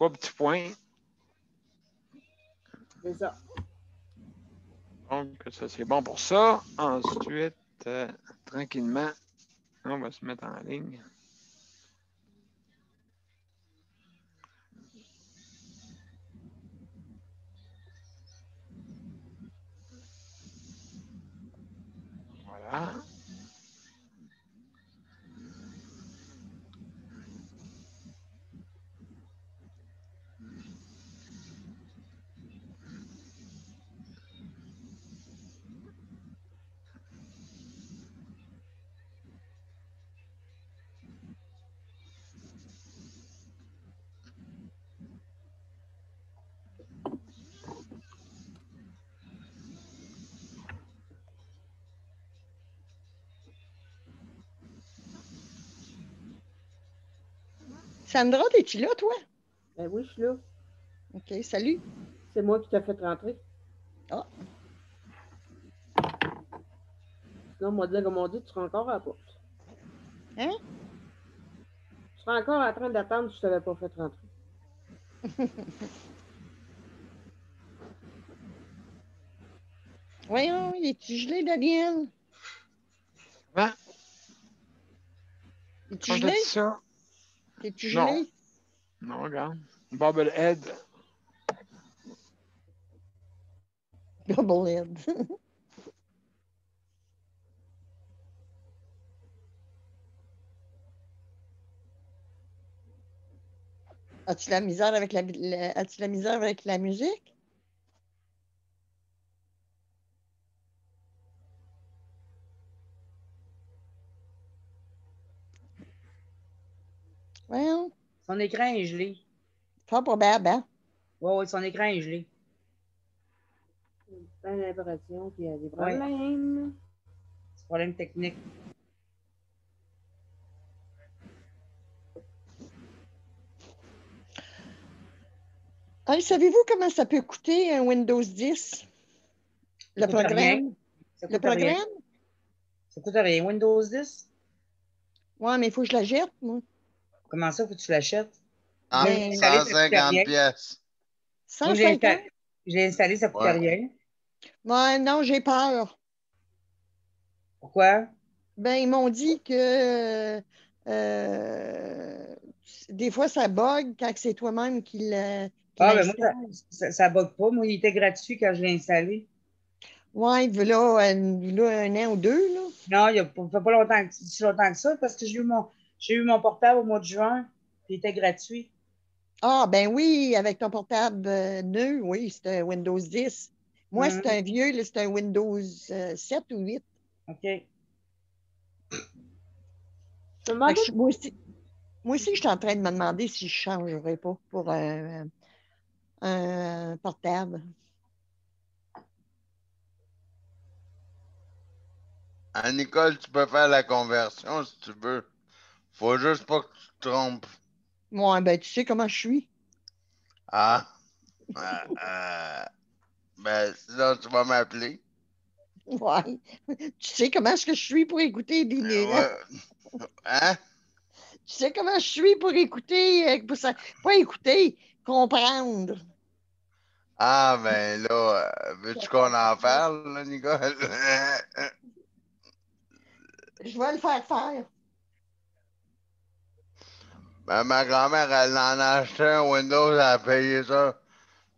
3 petits points. C'est ça. Donc, ça, c'est bon pour ça. Ensuite, tranquillement, on va se mettre en ligne. Voilà. Sandra, es-tu là, toi? Ben oui, je suis là. OK, salut. C'est moi qui t'ai fait rentrer. Ah. Sinon, moi, dire, comme on dit, tu seras encore à la porte. Hein? Tu seras encore en train d'attendre si je t'avais pas fait rentrer. Voyons, il est-tu gelé, Daniel? Hein? Es-tu Quand gelé? t'as dit ça? T'es-tu Non. gelé? Non, regarde. Bobblehead. Bobblehead. As-tu la misère avec as-tu la misère avec la musique? Well, Son écran est gelé. pas probable, hein? Oui, son écran est gelé. Plein d'impressions, puis il y a des problèmes. Ouais. C'est problème technique. Hey, savez-vous comment ça peut coûter un Windows 10? Le programme? Rien. Ça coûte Le programme? rien. Ça coûte rien. Windows 10? Ouais, mais il faut que je la jette, moi. Comment ça, faut que tu l'achètes? Ah, Ben, 150 pièces. Moi, 150? j'ai installé, ça coûte rien. Ouais, non, j'ai peur. Pourquoi? Ben, ils m'ont dit que des fois, ça bug quand c'est toi-même qui Ben moi, l'installe. ça bug pas. Moi, il était gratuit quand je l'ai installé. Ouais, il y a un an ou deux, là. Non, il ne fait pas longtemps, si longtemps que ça, parce que j'ai eu mon portable au mois de juin, puis il était gratuit. Ah, ben oui, avec ton portable neuf, oui, c'est un Windows 10. Moi, c'est un vieux, là, c'est un Windows 7 ou 8. OK. Moi aussi, je suis en train de me demander si je ne changerais pas pour un portable. À Nicole, tu peux faire la conversion si tu veux. Faut juste pas que tu te trompes. Moi, ben, tu sais comment je suis. Ah. Ben, sinon, tu vas m'appeler. Ouais. Tu sais comment est-ce que je suis pour écouter des. Ouais. Hein? Tu sais comment je suis pour écouter, pas écouter, comprendre. Ah, ben là, veux-tu qu'on en parle, là, Nicole? Je vais le faire faire. Ben, ma grand-mère, elle en a acheté un Windows, elle a payé ça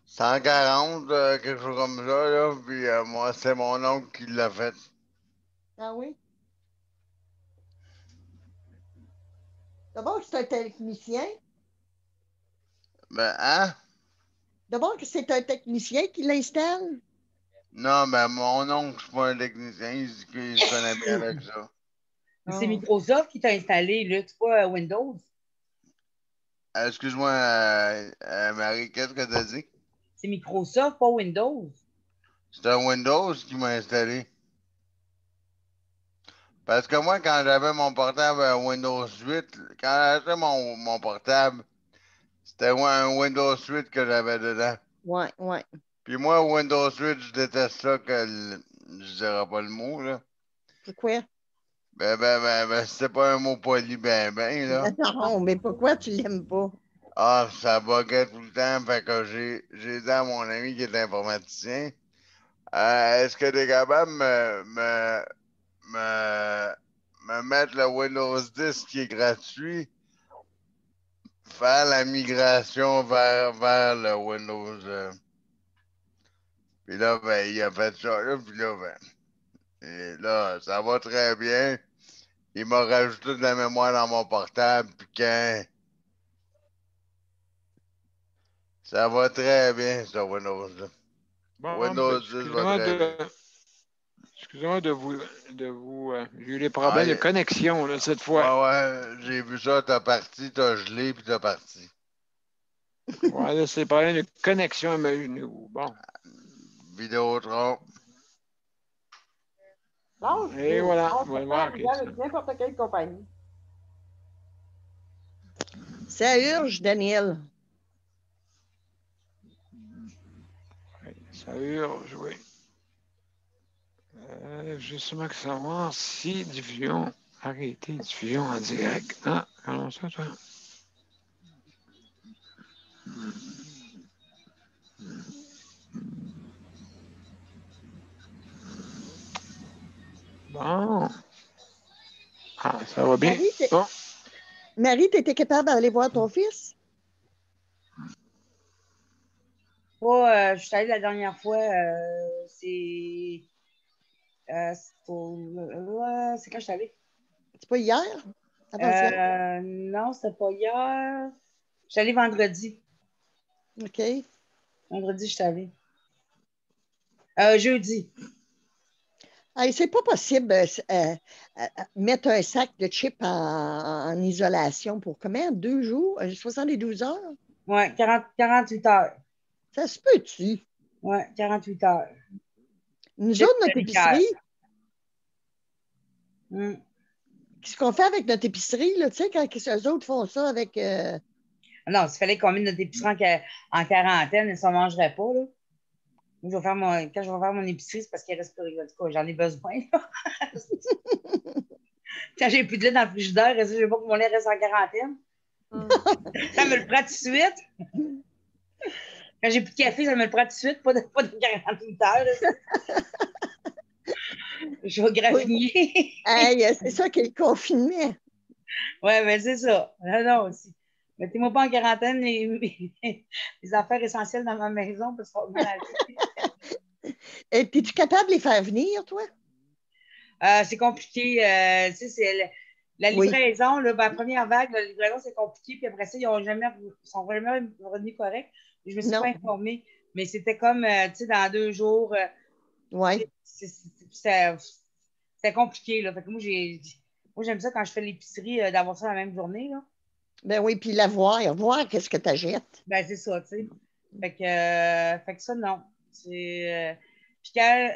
140, quelque chose comme ça, là. Puis moi, c'est mon oncle qui l'a fait. Ah oui? D'abord que c'est un technicien. Ben, hein? D'abord que c'est un technicien qui l'installe. Non, ben, mon oncle, c'est pas un technicien, il dit qu'il se connaît bien avec ça. C'est Microsoft qui t'a installé, là, tu vois, Windows. Excuse-moi, Marie, qu'est-ce que t'as dit? C'est Microsoft, pas Windows. C'est un Windows qui m'a installé. Parce que moi, quand j'avais mon portable Windows 8, quand j'achetais mon portable, c'était un Windows 8 que j'avais dedans. Ouais, ouais. Puis moi, Windows 8, je déteste ça je dirais pas le mot, là. Pourquoi? Ben, c'est pas un mot poli, là. Non, mais pourquoi tu l'aimes pas? Ah, ça buguait tout le temps. Fait que j'ai dit à mon ami qui est informaticien, est-ce que tu es capable de me mettre le Windows 10 qui est gratuit, faire la migration vers le Windows. Puis là, ben, il a fait ça, là, puis là, ben, et là, ça va très bien. Il m'a rajouté de la mémoire dans mon portable, puis quand ça va très bien, ça, Windows. Bon, ben, Windows 10 va très bien. excusez-moi j'ai eu des Ah, problèmes de connexion, là, cette fois. ouais, j'ai vu ça, t'as parti, t'as gelé, puis t'as parti. Ouais, là, c'est des problèmes de connexion, mais bon. Vidéotron. Lâche Et pas. voilà, On on va peut le faire voir. arriver avec n'importe quelle compagnie. Ça urge, Daniel. Ça urge, oui. Justement, que savoir si diffusion, arrêter diffusion en direct. Ah, comment ça, toi? Bon. Ah, ça va bien. Bon. Marie, tu étais capable d'aller voir ton fils? Ouais, je suis allée la dernière fois, c'est quand je suis allée? C'est pas hier? Avant-hier? Non, c'était pas hier. Je suis allée vendredi. OK. Vendredi, je suis allée. Jeudi. Hey, c'est pas possible mettre un sac de chips en isolation pour combien? 2 jours? 72 heures? Ouais, 48 heures. Ça se peut-tu? Ouais, 48 heures. Nous Chips autres, notre sanitaires. épicerie, Mm. ce qu'on fait avec notre épicerie, là, tu sais, quand eux autres font ça avec... Non, s'il fallait qu'on mette notre épicerie en quarantaine, ça ne mangerait pas, là. Moi, quand je vais faire mon épicerie, c'est parce qu'il reste plus rien. En tout cas, j'en ai besoin, là. Quand j'ai plus de lait dans le frigidaire, je ne veux pas que mon lait reste en quarantaine. Ça me le prend tout de suite. Quand j'ai plus de café, ça me le prend tout de suite, pas de 48 heures. Là. Je vais graffiner. Hey, c'est ça qui est le confinement. Ouais, mais c'est ça. Non, aussi. Mettez-moi pas en quarantaine les affaires essentielles dans ma maison parce que ça va mal aller. Es-tu capable de les faire venir, toi? C'est compliqué. Tu sais, la Oui. livraison, là, la première vague, la livraison, c'est compliqué. Puis après ça, ils sont jamais revenus corrects. Je me suis pas informée. Mais c'était comme, tu sais, dans 2 jours. Oui. C'est compliqué, là. Fait que moi, j'aime ça quand je fais l'épicerie, d'avoir ça la même journée, là. Ben oui, puis la voir qu'est-ce que tu achètes. Ben, c'est ça, tu sais. Fait que ça, non. Puis quand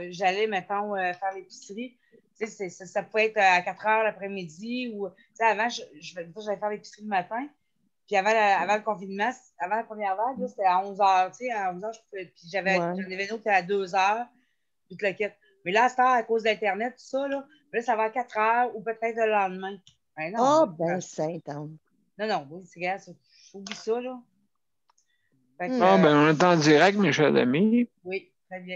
j'allais, mettons, faire l'épicerie, tu sais, ça pouvait être à 4 heures l'après-midi ou, tu sais, avant, j'allais faire l'épicerie le matin. Puis avant le confinement, avant la première vague, c'était à 11 heures, tu sais, à 11 heures, puis j'en avais une autre à 2 heures, puis tout le kit. Mais là, à cette heure, à cause d'Internet, tout ça, là ça va à 4 heures ou peut-être le lendemain. Ben non. Ah, ben, Saint-Anne. Non, oui, c'est grave, j'oublie ça, là. Ben, on est en direct, mes chers amis. Oui, très bien.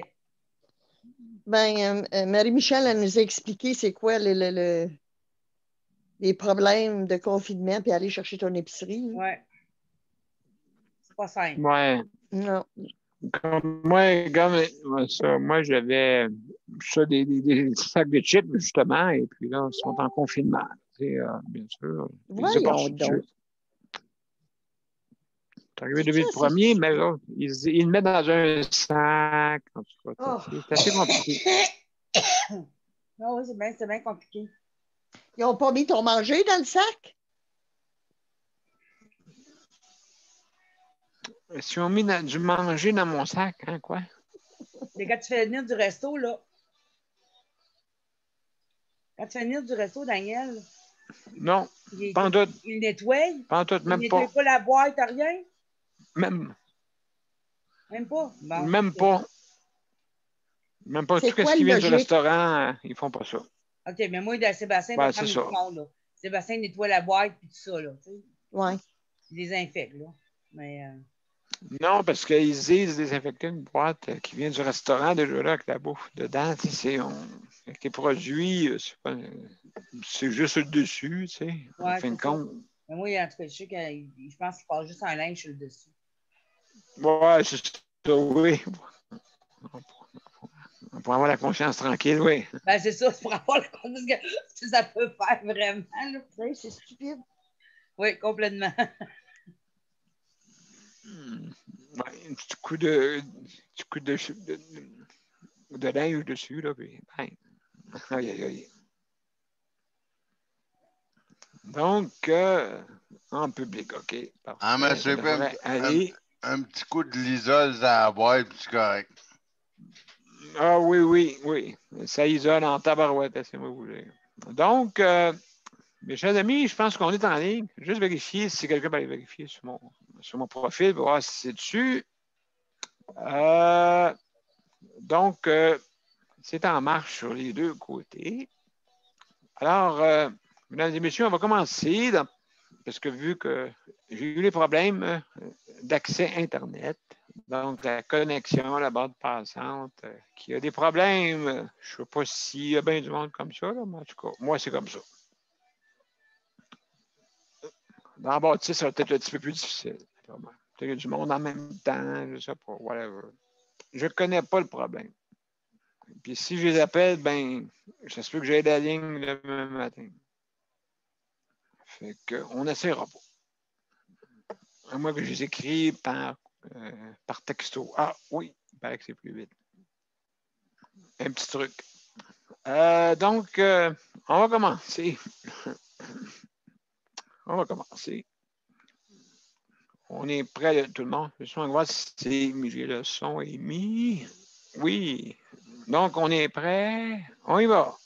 Ben, Marie-Michel, elle nous a expliqué c'est quoi les problèmes de confinement puis aller chercher ton épicerie. Oui. C'est pas simple. Ouais. Non. Moi, j'avais des sacs de chips, justement, et puis là, ils sont en confinement. Bien sûr. Voyons donc. C'est arrivé depuis le premier, mais là, ils le mettent dans un sac. En tout cas, c'est assez compliqué. Non, oui, c'est bien compliqué. Ils n'ont pas mis ton manger dans le sac? Si on met du manger dans mon sac, hein, quoi? Mais quand tu fais venir du resto, là. Quand tu fais venir du resto, Daniel. Non, pas en tout. Il nettoie? Pas en tout, même pas. Il nettoie pas la boîte, rien? Même pas? Bon, même pas. Même pas. Tout ce qui vient du restaurant, ils font pas ça. OK, mais moi, Sébastien va prendre le fond, là. Sébastien nettoie la boîte et tout ça, là. Oui. désinfectent, là. Mais, Non, parce qu'ils disent désinfecter une boîte qui vient du restaurant déjà là avec la bouffe dedans. Tu sais, avec les produits, c'est juste le dessus, tu sais, en ouais, fin de c'est ça. compte. Mais moi, en tout cas, je sais je pense qu'il passe juste un linge sur le dessus. Ouais, c'est ça, oui. On pourrait avoir la conscience tranquille, oui. Ben, c'est ça, c'est pour avoir la confiance que ça peut faire vraiment, là. Ouais, c'est stupide. Oui, complètement. Ouais, un petit coup de linge dessus, là, puis bang. Aïe, aïe, aïe. Donc, en public, OK. Ah, Parfait. mais Ça c'est pas devrait aller. un petit coup de l'isole à la boîte, puis c'est correct. Ah oui, oui, oui. Ça isole en tabarouette, c'est moi vous dire. Donc, mes chers amis, je pense qu'on est en ligne. Juste vérifier si quelqu'un peut aller vérifier sur mon profil pour voir si c'est dessus. Donc, c'est en marche sur les deux côtés. Alors, mesdames et messieurs, on va commencer parce que vu que j'ai eu les problèmes d'accès Internet, donc la connexion, la bande passante, qui a des problèmes, je ne sais pas s'il y a bien du monde comme ça, là, mais en tout cas, moi, c'est comme ça. Dans la bâtisse, ça va peut-être un petit peu plus difficile. Peut-être qu'il y a du monde en même temps, je ne sais pas, whatever. Je ne connais pas le problème. Puis si je les appelle, ben, ça se peut que j'aie la ligne le même matin. Fait qu'on n'essaiera pas. À moins que je les écris par texto. Ah oui, il paraît que c'est plus vite. Un petit truc. Donc, on va commencer. On va commencer. On est prêt, tout le monde. Je vais voir si le son est mis. Oui. Donc, on est prêt. On y va.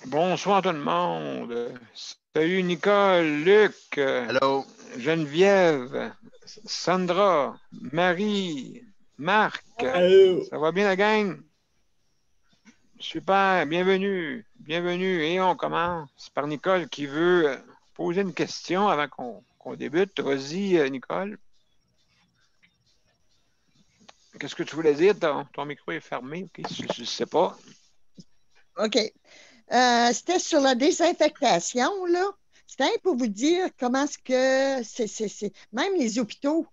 Bonsoir tout le monde. Salut Nicole, Luc, Hello. Geneviève, Sandra, Marie, Marc. Allô. Ça va bien la gang? Super, bienvenue. Bienvenue. Et on commence par Nicole qui veut poser une question avant qu'on débute. Vas-y, Nicole. Qu'est-ce que tu voulais dire? Ton micro est fermé. OK, je ne sais pas. OK. C'était sur la désinfectation, là. C'était pour vous dire comment est-ce que c'est. Même les hôpitaux.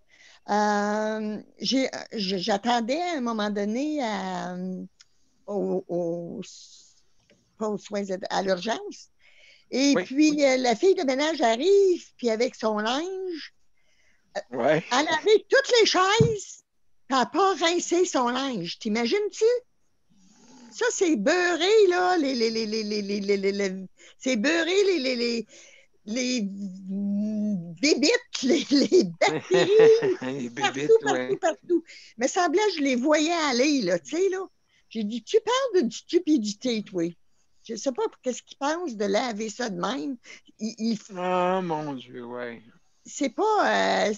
J'attendais à un moment donné pas aux soins à l'urgence. Et Oui. puis, la fille de ménage arrive, puis avec son linge, Ouais. elle arrive toutes les chaises, puis elle n'a pas rincé son linge. T'imagines-tu? Ça, c'est beurré, là, c'est beurré, les bébites, les bactéries, Les bébites, partout. Mais semblait que je les voyais aller, là, tu sais, là. J'ai dit, tu parles de stupidité, toi. Je ne sais pas qu'est-ce qu'ils pensent de laver ça de même. Oh, mon Dieu, ouais. C'est pas...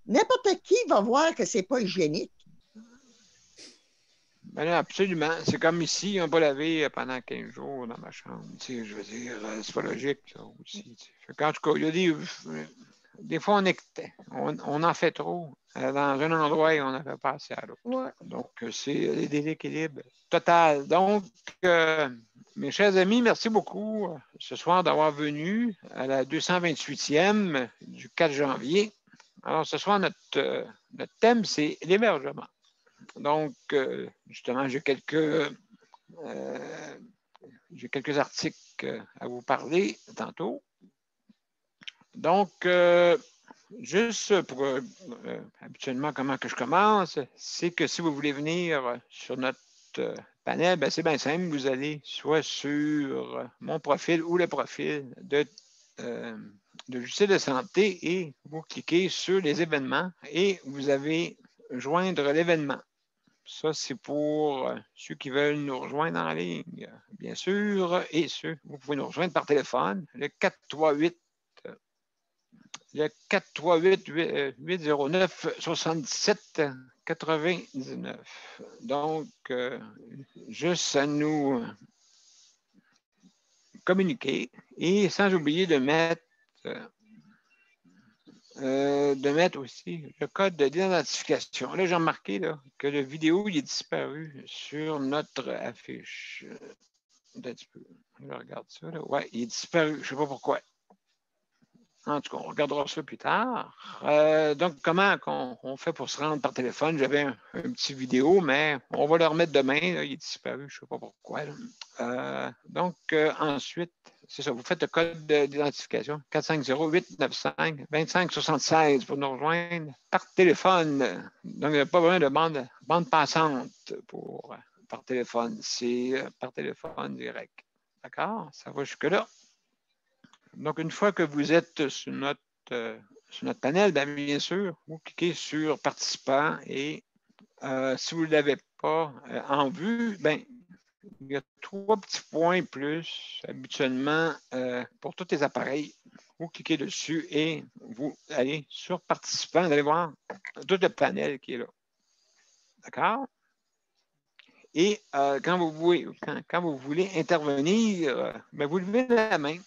n'importe qui va voir que c'est pas hygiénique. Ben là, absolument. C'est comme ici, ils n'ont pas lavé pendant 15 jours dans ma chambre. Tu sais, je veux dire, c'est pas logique, ça aussi. Tu sais. Fait qu'en tout cas, il y a des fois, on en fait trop dans un endroit et on n'en fait pas assez à l'autre. Ouais. Donc, c'est des déséquilibres total. Donc, mes chers amis, merci beaucoup ce soir d'avoir venu à la 228e du 4 janvier. Alors, ce soir, notre thème, c'est l'hébergement. Donc, justement, j'ai quelques articles à vous parler tantôt. Donc, juste pour habituellement, comment que je commence, c'est que si vous voulez venir sur notre panel, ben, c'est bien simple. Vous allez soit sur mon profil ou le profil de justice de santé et vous cliquez sur les événements et vous avez joindre l'événement. Ça, c'est pour ceux qui veulent nous rejoindre en ligne, bien sûr, et vous pouvez nous rejoindre par téléphone, le 438-809-77-99. Donc, juste à nous communiquer et sans oublier de mettre aussi le code d'identification. Là, j'ai remarqué là, que la vidéo il est disparu sur notre affiche. Un petit peu. Je regarde ça. Oui, il est disparu. Je ne sais pas pourquoi. En tout cas, on regardera ça plus tard. Donc, comment on fait pour se rendre par téléphone? J'avais un petit vidéo, mais on va le remettre demain. Là, il est disparu. Je ne sais pas pourquoi. Donc, ensuite, c'est ça. Vous faites le code d'identification 450-895-2576 pour nous rejoindre par téléphone. Donc, il n'y a pas besoin de bande passante par téléphone. C'est par téléphone direct. D'accord? Ça va jusque-là. Donc, une fois que vous êtes sur notre panel, bien sûr, vous cliquez sur participants et si vous ne l'avez pas en vue, il y a 3 petits points plus habituellement pour tous les appareils. Vous cliquez dessus et vous allez sur participants, vous allez voir tout le panel qui est là. D'accord? Et quand vous voulez intervenir, vous levez la main.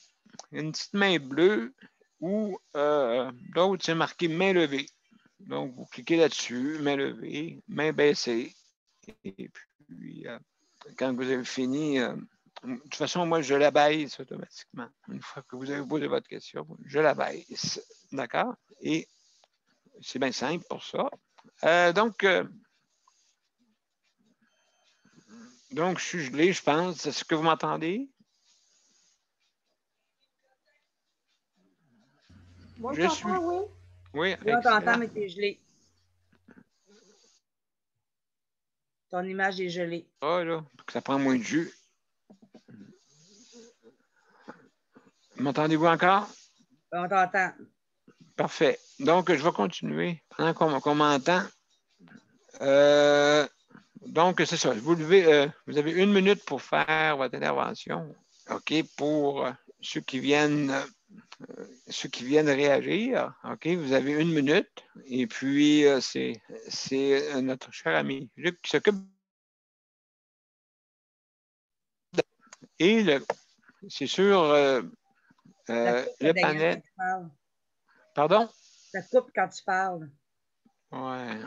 Une petite main bleue ou l'autre, c'est marqué main levée. Donc, vous cliquez là-dessus, main levée, main baissée. Et puis, quand vous avez fini, de toute façon, moi, je la baisse automatiquement. Une fois que vous avez posé votre question, je la baisse. D'accord? Et c'est bien simple pour ça. Donc, je suis gelé, je pense. Est-ce que vous m'entendez? Moi, Je suis. oui. Oui, Là, on t'entend, mais t'es gelé. Ton image est gelée. Ah, là, ça prend moins de jus. M'entendez-vous encore? On t'entend. Parfait. Donc, je vais continuer pendant qu'on m'entend. Donc, c'est ça. Vous avez 1 minute pour faire votre intervention. OK, pour ceux qui viennent réagir. OK, vous avez 1 minute. Et puis, c'est notre cher ami Luc qui s'occupe. Et c'est sur le panel. Pardon? Ça coupe quand tu parles. Ouais.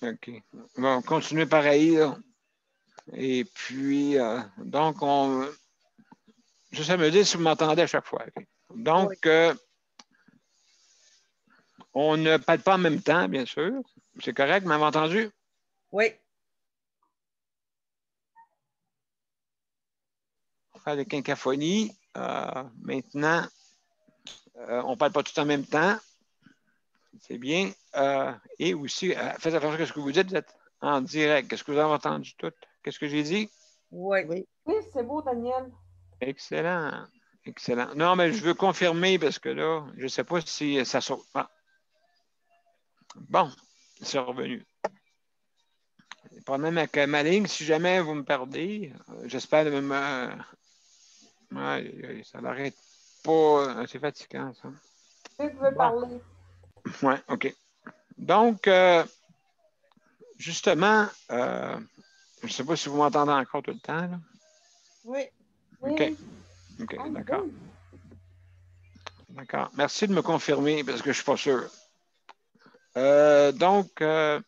OK. Bon, continuez pareil. Là. Et puis, donc, ça me dit si vous m'entendez à chaque fois. Okay. Donc, oui. On ne parle pas en même temps, bien sûr. C'est correct, vous m'avez entendu? Oui. On va faire des quincaphonies. Maintenant, on ne parle pas tout en même temps. C'est bien. Et aussi, faites attention à ce que vous dites en direct. Est-ce que vous avez entendu tout? Qu'est-ce que j'ai dit? Oui. Oui, c'est beau, Daniel. Excellent. Excellent. Non, mais je veux confirmer parce que là, je ne sais pas si ça saute. Ah. Bon, c'est revenu. Le problème avec ma ligne, si jamais vous me perdez, j'espère de ça n'arrête pas. C'est fatigant, ça. Tu veux parler? Oui, OK. Donc, justement, je ne sais pas si vous m'entendez encore tout le temps. Là. Oui. OK. OK, d'accord. D'accord. Merci de me confirmer parce que je ne suis pas sûr. Donc, je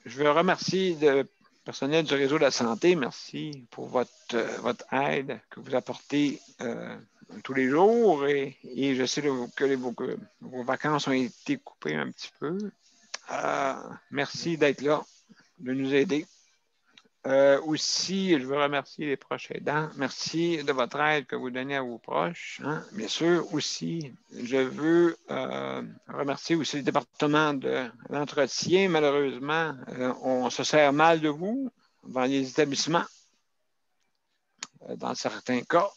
veux remercier le personnel du réseau de la santé. Merci pour votre aide que vous apportez tous les jours. Et je sais que vos vacances ont été coupées un petit peu. Merci d'être là, de nous aider. Aussi, je veux remercier les proches aidants. Merci de votre aide que vous donnez à vos proches. Hein. Bien sûr, aussi, je veux remercier aussi le département de l'entretien. Malheureusement, on se sert mal de vous dans les établissements, dans certains cas.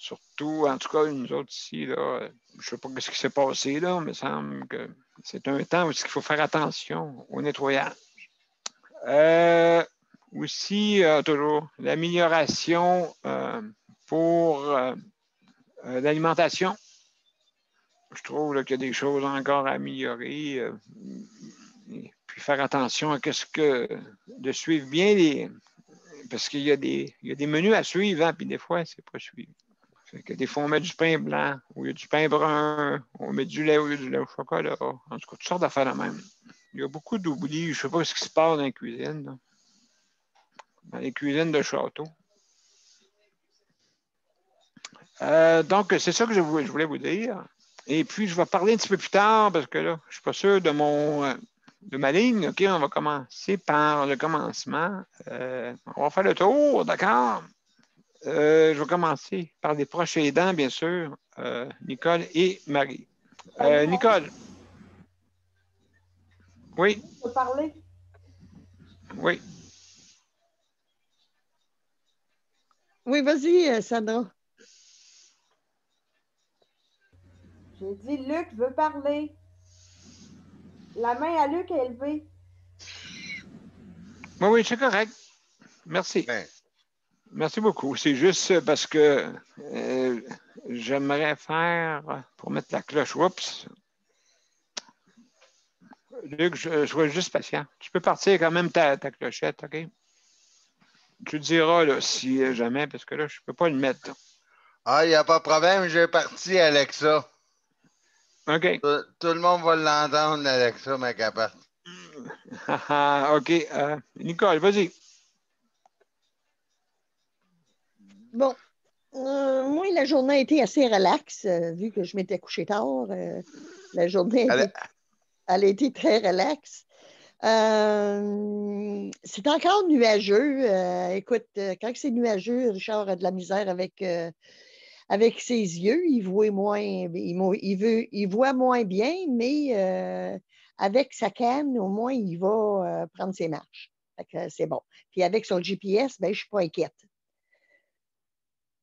Surtout, en tout cas, nous autres ici, là, je ne sais pas ce qui s'est passé, là, mais il me semble que c'est un temps où il faut faire attention au nettoyage. Aussi, toujours, l'amélioration pour l'alimentation. Je trouve qu'il y a des choses encore à améliorer. Puis faire attention à de suivre bien parce qu'il y a des menus à suivre, hein, puis des fois, c'est pas suivi. Fait que des fois, on met du pain blanc au lieu du pain brun, on met du lait au lieu du lait au chocolat. En tout cas, toutes sortes d'affaires de même. Il y a beaucoup d'oublis. Je ne sais pas ce qui se passe dans les cuisines, là. Dans les cuisines de château. Donc, c'est ça que je voulais vous dire. Et puis, je vais parler un petit peu plus tard parce que là, je ne suis pas sûr de ma ligne. OK, on va commencer par le commencement. On va faire le tour, d'accord? Je vais commencer par les proches aidants, bien sûr, Nicole et Marie. Nicole. Oui. Tu peux parler? Oui. Oui, vas-y, Sandra. J'ai dit Luc veut parler. La main à Luc est élevée. Oui, oui, c'est correct. Merci. Ben, Merci beaucoup. C'est juste parce que j'aimerais faire, pour mettre la cloche, oups. Luc, je sois juste patient. Tu peux partir quand même ta clochette, OK? Tu le diras là, si jamais, parce que là, je ne peux pas le mettre. il n'y a pas de problème, j'ai parti Alexa. OK. Tout le monde va l'entendre, Alexa, mais capable. OK. Nicole, vas-y. Bon, moi, la journée a été assez relaxe, vu que je m'étais couché tard. La journée elle a été très relaxe. C'est encore nuageux. Écoute, quand c'est nuageux, Richard a de la misère avec ses yeux. Il voit moins bien, mais avec sa canne, au moins, il va prendre ses marches. Fait que c'est bon. Puis avec son GPS, ben, je ne suis pas inquiète.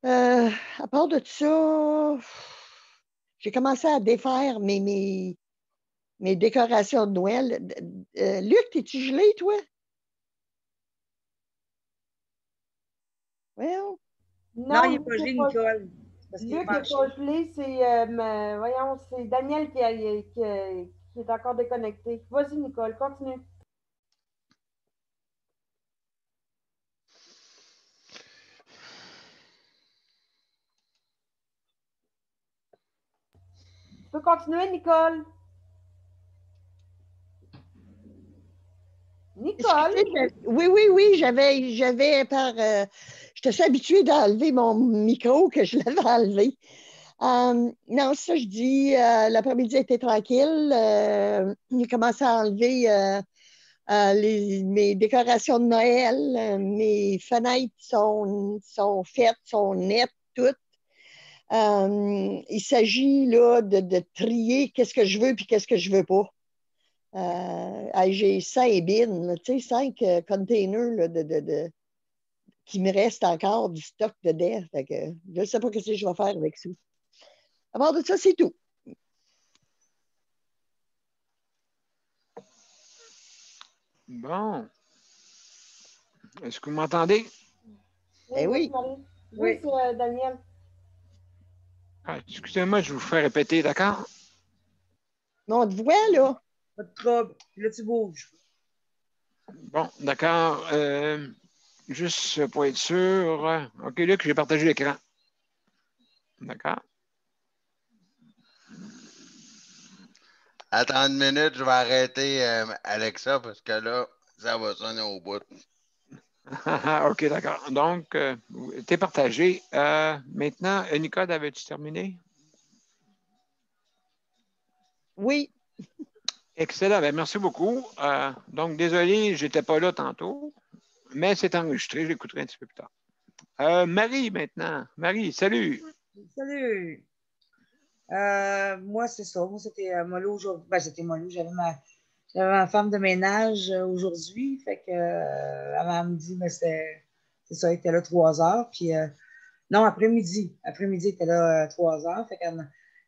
À part de ça, j'ai commencé à défaire mes décorations de Noël. Luc, es-tu gelé, toi? Well, Non, il n'est Luc pas gelé, pas- Nicole. Parce qu'il est Luc n'est fâché. pas gelé, voyons, c'est Daniel qui est encore déconnecté. Vas-y, Nicole, continue. Tu peux continuer, Nicole. Nicole, excusez, oui, j'avais j'étais habituée d'enlever mon micro que je l'avais enlevé. Non, ça, je dis, l'après-midi était tranquille. J'ai commencé à enlever mes décorations de Noël. Mes fenêtres sont faites, sont nettes, toutes. Il s'agit là de trier qu'est-ce que je veux puis qu'est-ce que je veux pas. J'ai 5 bins, là, tu sais, 5 containers là, qui me reste encore du stock dedans. Fait que, je ne sais pas ce que je vais faire avec ça. À part de ça, c'est tout. Bon. Est-ce que vous m'entendez? Eh oui. Marie. Oui. Oui, c'est Daniel. Excusez-moi, je vous fais répéter, d'accord? Mais on te voit, là. Pas de trouble. Là, tu bouges. Bon, d'accord. Juste pour être sûr. OK, Luc, j'ai partagé l'écran. D'accord. Attends une minute, je vais arrêter Alexa parce que là, ça va sonner au bout. OK, d'accord. Donc, t'es partagé. Maintenant, Nicole, avais-tu terminé? Oui. Excellent. Ben, merci beaucoup. Donc, désolé, je n'étais pas là tantôt, mais c'est enregistré. Je l'écouterai un petit peu plus tard. Marie, maintenant. Marie, salut. Salut. Moi, c'est ça. Moi, c'était mollo aujourd'hui. Ben, c'était mollo. J'avais ma femme de ménage aujourd'hui. Fait que, elle me dit, mais c'est ça, elle était là 3 heures. Puis, Non, après-midi. Après-midi, elle était là 3 heures. Fait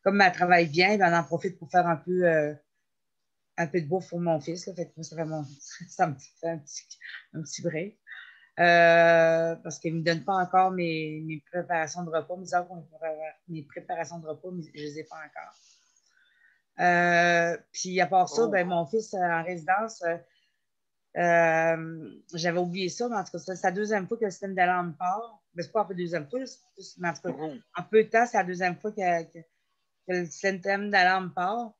comme elle travaille bien, ben, elle en profite pour faire un peu de bouffe pour mon fils. Là. Fait que moi, ça me fait un petit break. Parce qu'elle ne me donne pas encore mes préparations de repas. Mes préparations de repas, mais je ne les ai pas encore. Puis à part ça, ben, mon fils en résidence, j'avais oublié ça, mais en tout cas, c'est la deuxième fois que le système d'alarme part. Ben, c'est pas la deuxième fois, mais en tout cas, en peu de temps, c'est la deuxième fois que le système d'alarme part.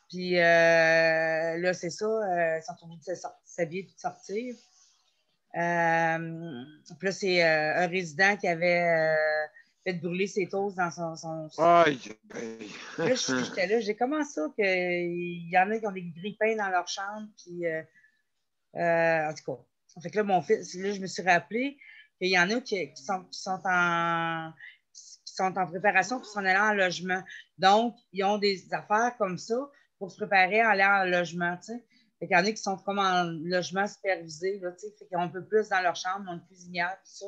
Puis là, c'est ça, ils sont obligés de s'habiller et de sortir. Puis là, c'est un résident qui avait fait brûler ses toasts dans son... Aïe, Là, j'étais là, j'ai comment ça qu'il y en a qui ont des grille-pains dans leur chambre, puis en tout cas. Fait que là, mon fils, là, je me suis rappelé qu'il y en a qui sont en préparation pour s'en aller en logement. Donc, ils ont des affaires comme ça pour se préparer à aller en logement, tu sais. Fait qu'il y en a qui sont comme en logement supervisé, là, tu sais. Fait qu'ils ont un peu plus dans leur chambre, ils ont une cuisinière, tout ça.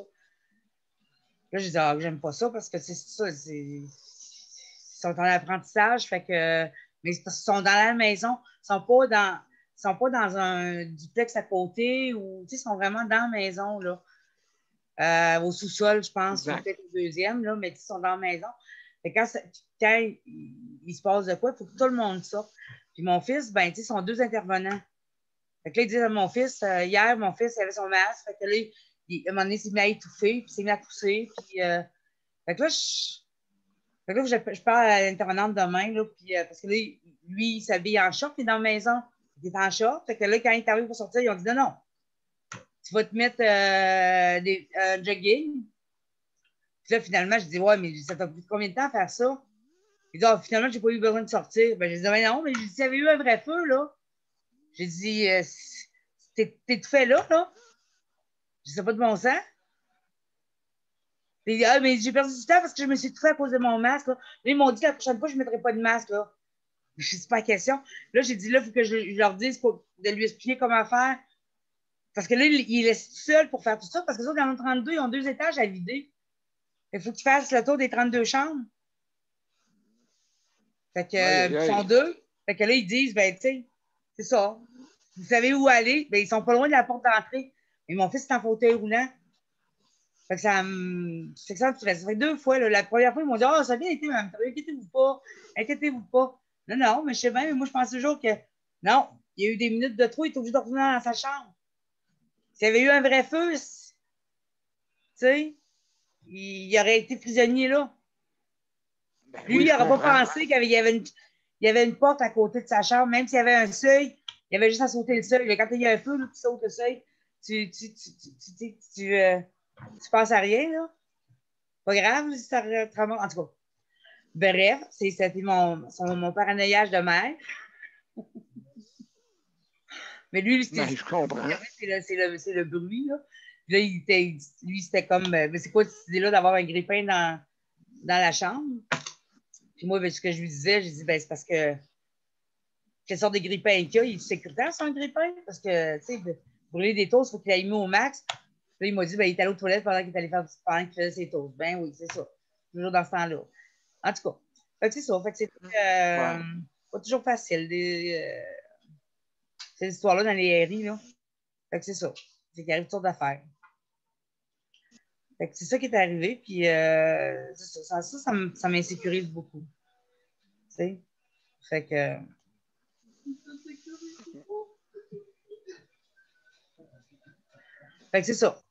Là, j'ai dit, ah, j'aime pas ça parce que c'est ça, ils sont en apprentissage, fait que, mais c'est parce qu'ils sont dans la maison, ils sont pas dans un duplex à côté ou, tu sais, ils sont vraiment dans la maison, là. Au sous-sol, je pense, ou peut-être au deuxième, là, mais ils sont dans la maison. Fait que quand il se passe de quoi, il faut que tout le monde sorte. Puis mon fils, ben, tu sais, sont deux intervenants. Fait que là, il dit à mon fils, hier, mon fils avait son masque. Fait que là, à un moment donné, il s'est mis à étouffer, puis il s'est mis à tousser. Puis, fait que là, je parle à l'intervenante demain, là, puis, parce que là, lui, il s'habille en short, il est dans la maison. Il est en short. Fait que là, quand il est arrivé pour sortir, ils ont dit non, non. Tu vas te mettre jogging. Puis là, finalement, je dis, ouais, mais ça t'a pris combien de temps à faire ça? Il dit, oh, finalement, j'ai pas eu besoin de sortir. Ben, j'ai dit, ben non, mais s'il y avait eu un vrai feu, là, j'ai dit, t'es tout fait là, là? Je sais pas de bon sens. Puis il dit, ah, mais j'ai perdu du temps parce que je me suis tout fait à cause de mon masque, là. Là, ils m'ont dit que la prochaine fois, je ne mettrai pas de masque, là. Je sais pas la question. Là, j'ai dit, là, il faut que je leur dise de lui expliquer comment faire. Parce que là, il est seul pour faire tout ça, parce que les autres, dans le 32, ils ont 2 étages à vider. Il faut qu'ils fassent le tour des 32 chambres. Fait que, ils sont 2. Fait que là, ils disent, ben, tu sais, c'est ça. Vous savez où aller? Ben, ils sont pas loin de la porte d'entrée. Mais mon fils est en fauteuil roulant. Fait que c'est que ça fait 2 fois. Là. La première fois, ils m'ont dit, oh, ça a bien été, madame. Inquiétez-vous pas. Inquiétez-vous pas. Non, non, mais je sais bien, mais moi, je pense toujours que non, il y a eu des minutes de trop, il est obligé de retourner dans sa chambre. S'il y avait eu un vrai feu, tu sais, il aurait été prisonnier là. Ben Lui, oui, il je n'aurait pas comprends. pensé qu'il y avait une porte à côté de sa chambre, même s'il y avait un seuil, il y avait juste à sauter le seuil. Quand il y a un feu, là, tu sautes le seuil, tu passes à rien, là. Pas grave, si ça en tout cas. Bref, c'était mon paranoïage de mère. Mais lui, Ben, je comprends. c'est le bruit, là. Puis là, lui, c'était comme, mais c'est quoi cette idée-là d'avoir un grippin dans la chambre? Puis moi, ben, ce que je lui disais, j'ai dit, ben, c'est parce que quelle sorte de grippin qu'il y a? Il est sécuritaire, c'est un grippin? Parce que, tu sais, brûler des toasts, il faut qu'il aille mis au max. Là, il m'a dit, ben, il est allé aux toilettes pendant qu'il faisait ses toasts. Ben oui, c'est ça. Toujours dans ce temps-là. En tout cas, c'est ça. Fait que c'est pas toujours facile. Ces histoires-là dans les RI, là. Fait que c'est ça. C'est qu'il arrive toutes sortes d'affaires. Fait que c'est ça qui est arrivé, puis ça m'insécurise beaucoup. Tu sais? Fait que. Fait que c'est ça.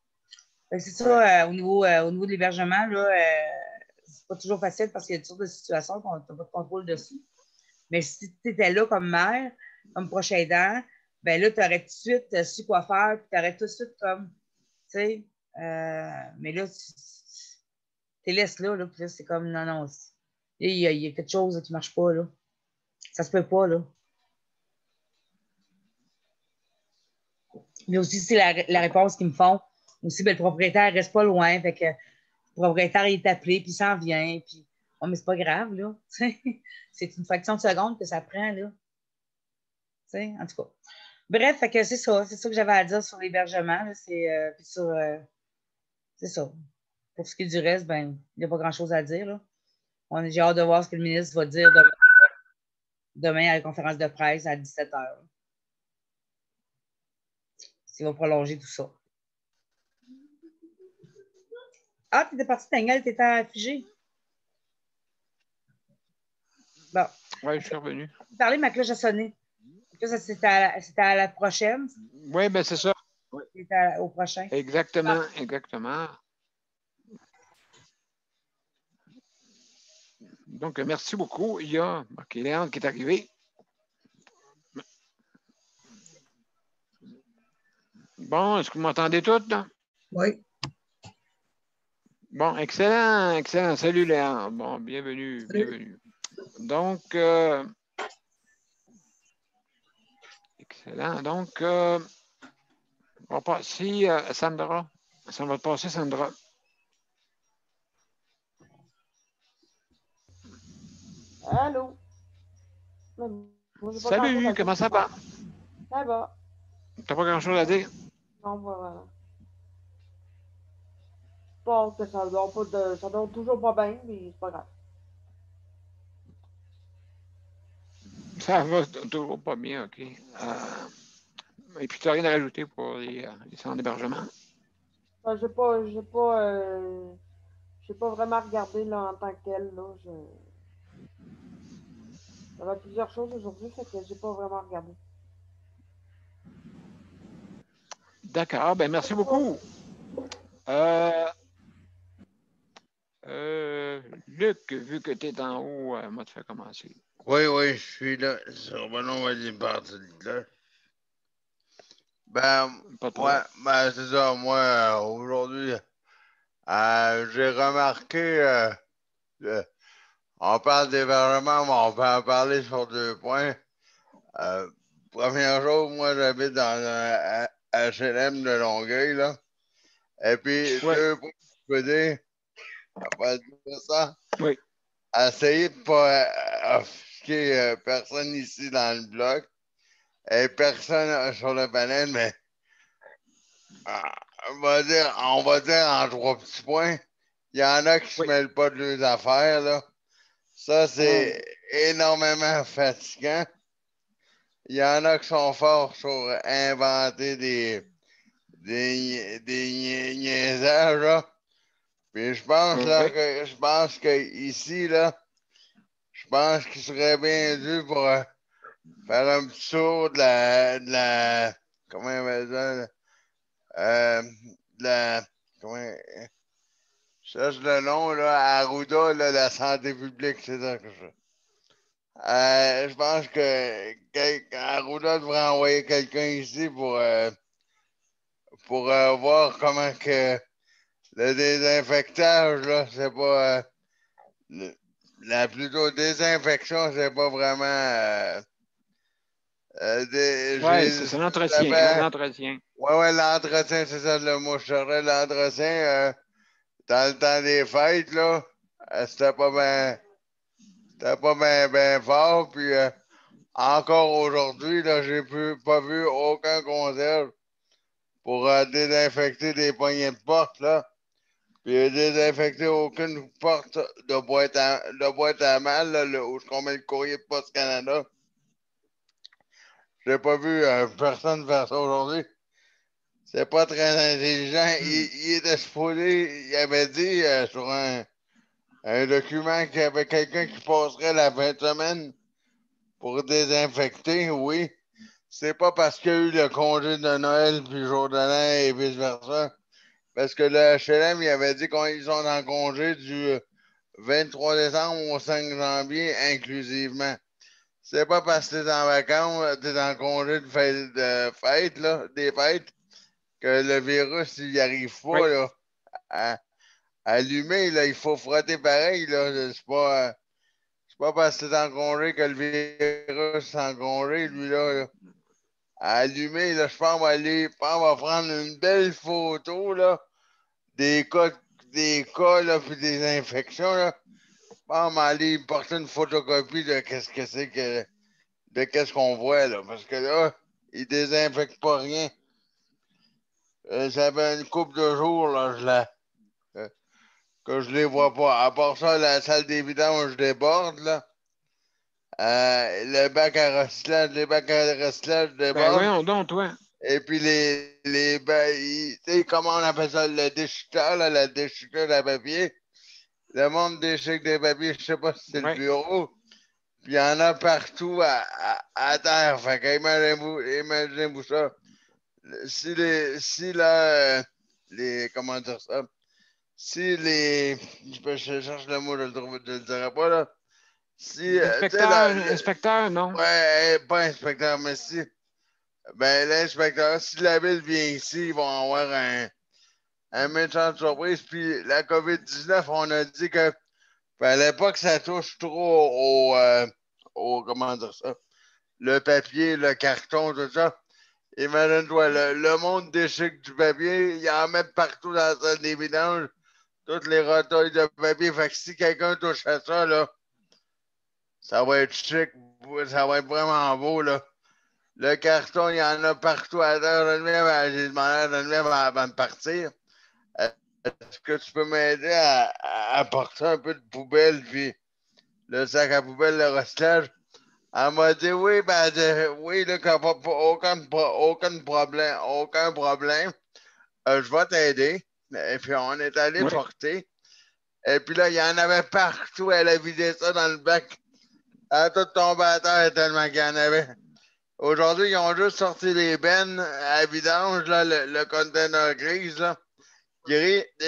Fait que c'est ça, au niveau de l'hébergement, là, c'est pas toujours facile parce qu'il y a toutes sortes de situations qu'on n'a pas de contrôle dessus. Mais si tu étais là comme mère, comme proche aidant, ben là, tu aurais tout de suite su quoi faire, puis tu aurais tout de suite comme, tu sais, mais là, tu laisses là, puis là, c'est comme, non, non, il y a quelque chose là, qui ne marche pas, là. Ça se peut pas, là. Mais aussi, c'est la réponse qu'ils me font. Aussi, ben, le propriétaire ne reste pas loin, fait que le propriétaire il est appelé, puis il s'en vient, puis, oh, mais c'est pas grave, là. C'est une fraction de seconde que ça prend, là. T'sais, en tout cas. Bref, fait que c'est ça que j'avais à dire sur l'hébergement. C'est ça. pour ce qui est du reste, ben, il n'y a pas grand-chose à dire. Là. J'ai hâte de voir ce que le ministre va dire demain à la conférence de presse à 17h. S'il va prolonger tout ça. Ah, tu étais parti, Daniel, tu étais affigé. Bon. Oui, je suis revenu. Parler, ma cloche a sonné. C'était à la prochaine. Oui, bien, c'est ça. C'était au prochain. Exactement, exactement. Donc, merci beaucoup. Il y a Léandre qui est arrivé. Bon, est-ce que vous m'entendez toutes? Là? Oui. Bon, excellent, excellent. Salut Léandre. Bon, bienvenue, Salut. bienvenue. Donc, excellent. Donc, on va passer à Sandra. Ça va passer, Sandra. Allô? Salut, comment ça va? Ça va. T'as pas grand-chose à dire? Non, voilà. Je pense que ça donne toujours pas bien, mais c'est pas grave. Ça va toujours pas bien, OK. Et puis, tu n'as rien à rajouter pour les centres d'hébergement? Ben, j'ai pas vraiment regardé là, en tant que tel. Là, j'avais plusieurs choses aujourd'hui, fait que j'ai pas vraiment regardé. D'accord, ben merci beaucoup. Luc, vu que tu es en haut, moi, tu fais commencer. Oui, oui, je suis là. On va aller partir de là. Ouais, c'est ça. Moi, aujourd'hui, j'ai remarqué, on parle d'hébergement, mais on peut en parler sur 2 points. Premier jour, moi, j'habite dans un HLM de Longueuil, là. Et puis, 2 points, je peux dire, après dire ça, essayez de ne pas offusquer personne ici dans le bloc et personne sur le panel, mais on va dire en 3 petits points. Il y en a qui ne se mêlent pas de leurs affaires, là. Ça, c'est énormément fatigant. Il y en a qui sont forts sur inventer des niaisages, là. Puis je pense que ici, là, je pense qu'il serait bien dû pour faire un petit tour de la comment on va dire, de la, comment, je cherche le nom, là, Arruda, là, la santé publique, c'est ça que je pense que Arruda devrait envoyer quelqu'un ici pour voir comment que le désinfectage, là, c'est pas la plutôt désinfection, c'est pas vraiment c'est l'entretien. Ouais, l'entretien, c'est ça le mot. Je cherchais l'entretien dans le temps des fêtes, là. C'était pas bien fort. Puis encore aujourd'hui, là, j'ai pas vu aucun concierge pour désinfecter des poignées de porte, là. Puis désinfecter aucune porte de boîte à mal, là, où on met le courrier de Poste Canada. J'ai pas vu personne faire ça aujourd'hui. C'est pas très intelligent. Il était supposé, il avait dit sur un document qu'il y avait quelqu'un qui passerait la fin de semaine pour désinfecter, oui. C'est pas parce qu'il y a eu le congé de Noël puis le jour de l'an et vice-versa. Parce que le HLM, il avait dit qu'ils sont en congé du 23 décembre au 5 janvier inclusivement. C'est pas parce que t'es en vacances, t'es en congé de fête, là, des fêtes, que le virus, il n'y arrive pas, là, à allumer, là, il faut frotter pareil, là, c'est pas parce que t'es en congé que le virus est en congé, lui, là. À allumer, là, je pense qu'on va prendre une belle photo, là, des cas, là, puis des infections, là. On va aller porter une photocopie de qu'est-ce qu'on voit, là, parce que là, ils désinfectent pas rien. Ça fait une couple de jours, là, que je les vois pas. À part ça, la salle des vidanges déborde, là. Le bac à recyclage, les bacs à recyclage Ben débordent. voyons donc, toi. Et puis tu sais, comment on appelle ça, le déchiqueteur, là, le déchiqueteur à papier. Le monde déchique des papiers, je sais pas si c'est le Oui. bureau. Puis il y en a partout à terre. Fait que imaginez-vous ça. Si là, comment dire ça? Si les, je cherche le mot, je le dirai pas, là. Si, tu sais, Inspecteur, non? ouais, pas inspecteur, mais si, ben, l'inspecteur, si la ville vient ici, ils vont avoir un méchant de surprise. Puis la COVID-19, on a dit que fallait pas que ça touche trop comment dire ça, le papier, le carton, tout ça. Imagine-toi, le monde déchique du papier, il en met partout dans la salle des vidanges, toutes les retailles de papier. Fait que si quelqu'un touche à ça, là, ça va être chic, ça va être vraiment beau, là. Le carton, il y en a partout à terre. J'ai demandé à Geneviève avant de partir. Est-ce que tu peux m'aider à porter un peu de poubelle, puis le sac à poubelle, le recyclage? Elle m'a dit oui, oui, là, aucun problème, aucun problème. Je vais t'aider. Et puis on est allé Oui. porter. Et puis là, il y en avait partout. Elle a vidé ça dans le bac. Elle a tout tombé à terre tellement qu'il y en avait. Aujourd'hui, ils ont juste sorti les bennes à vidange, là, le container gris,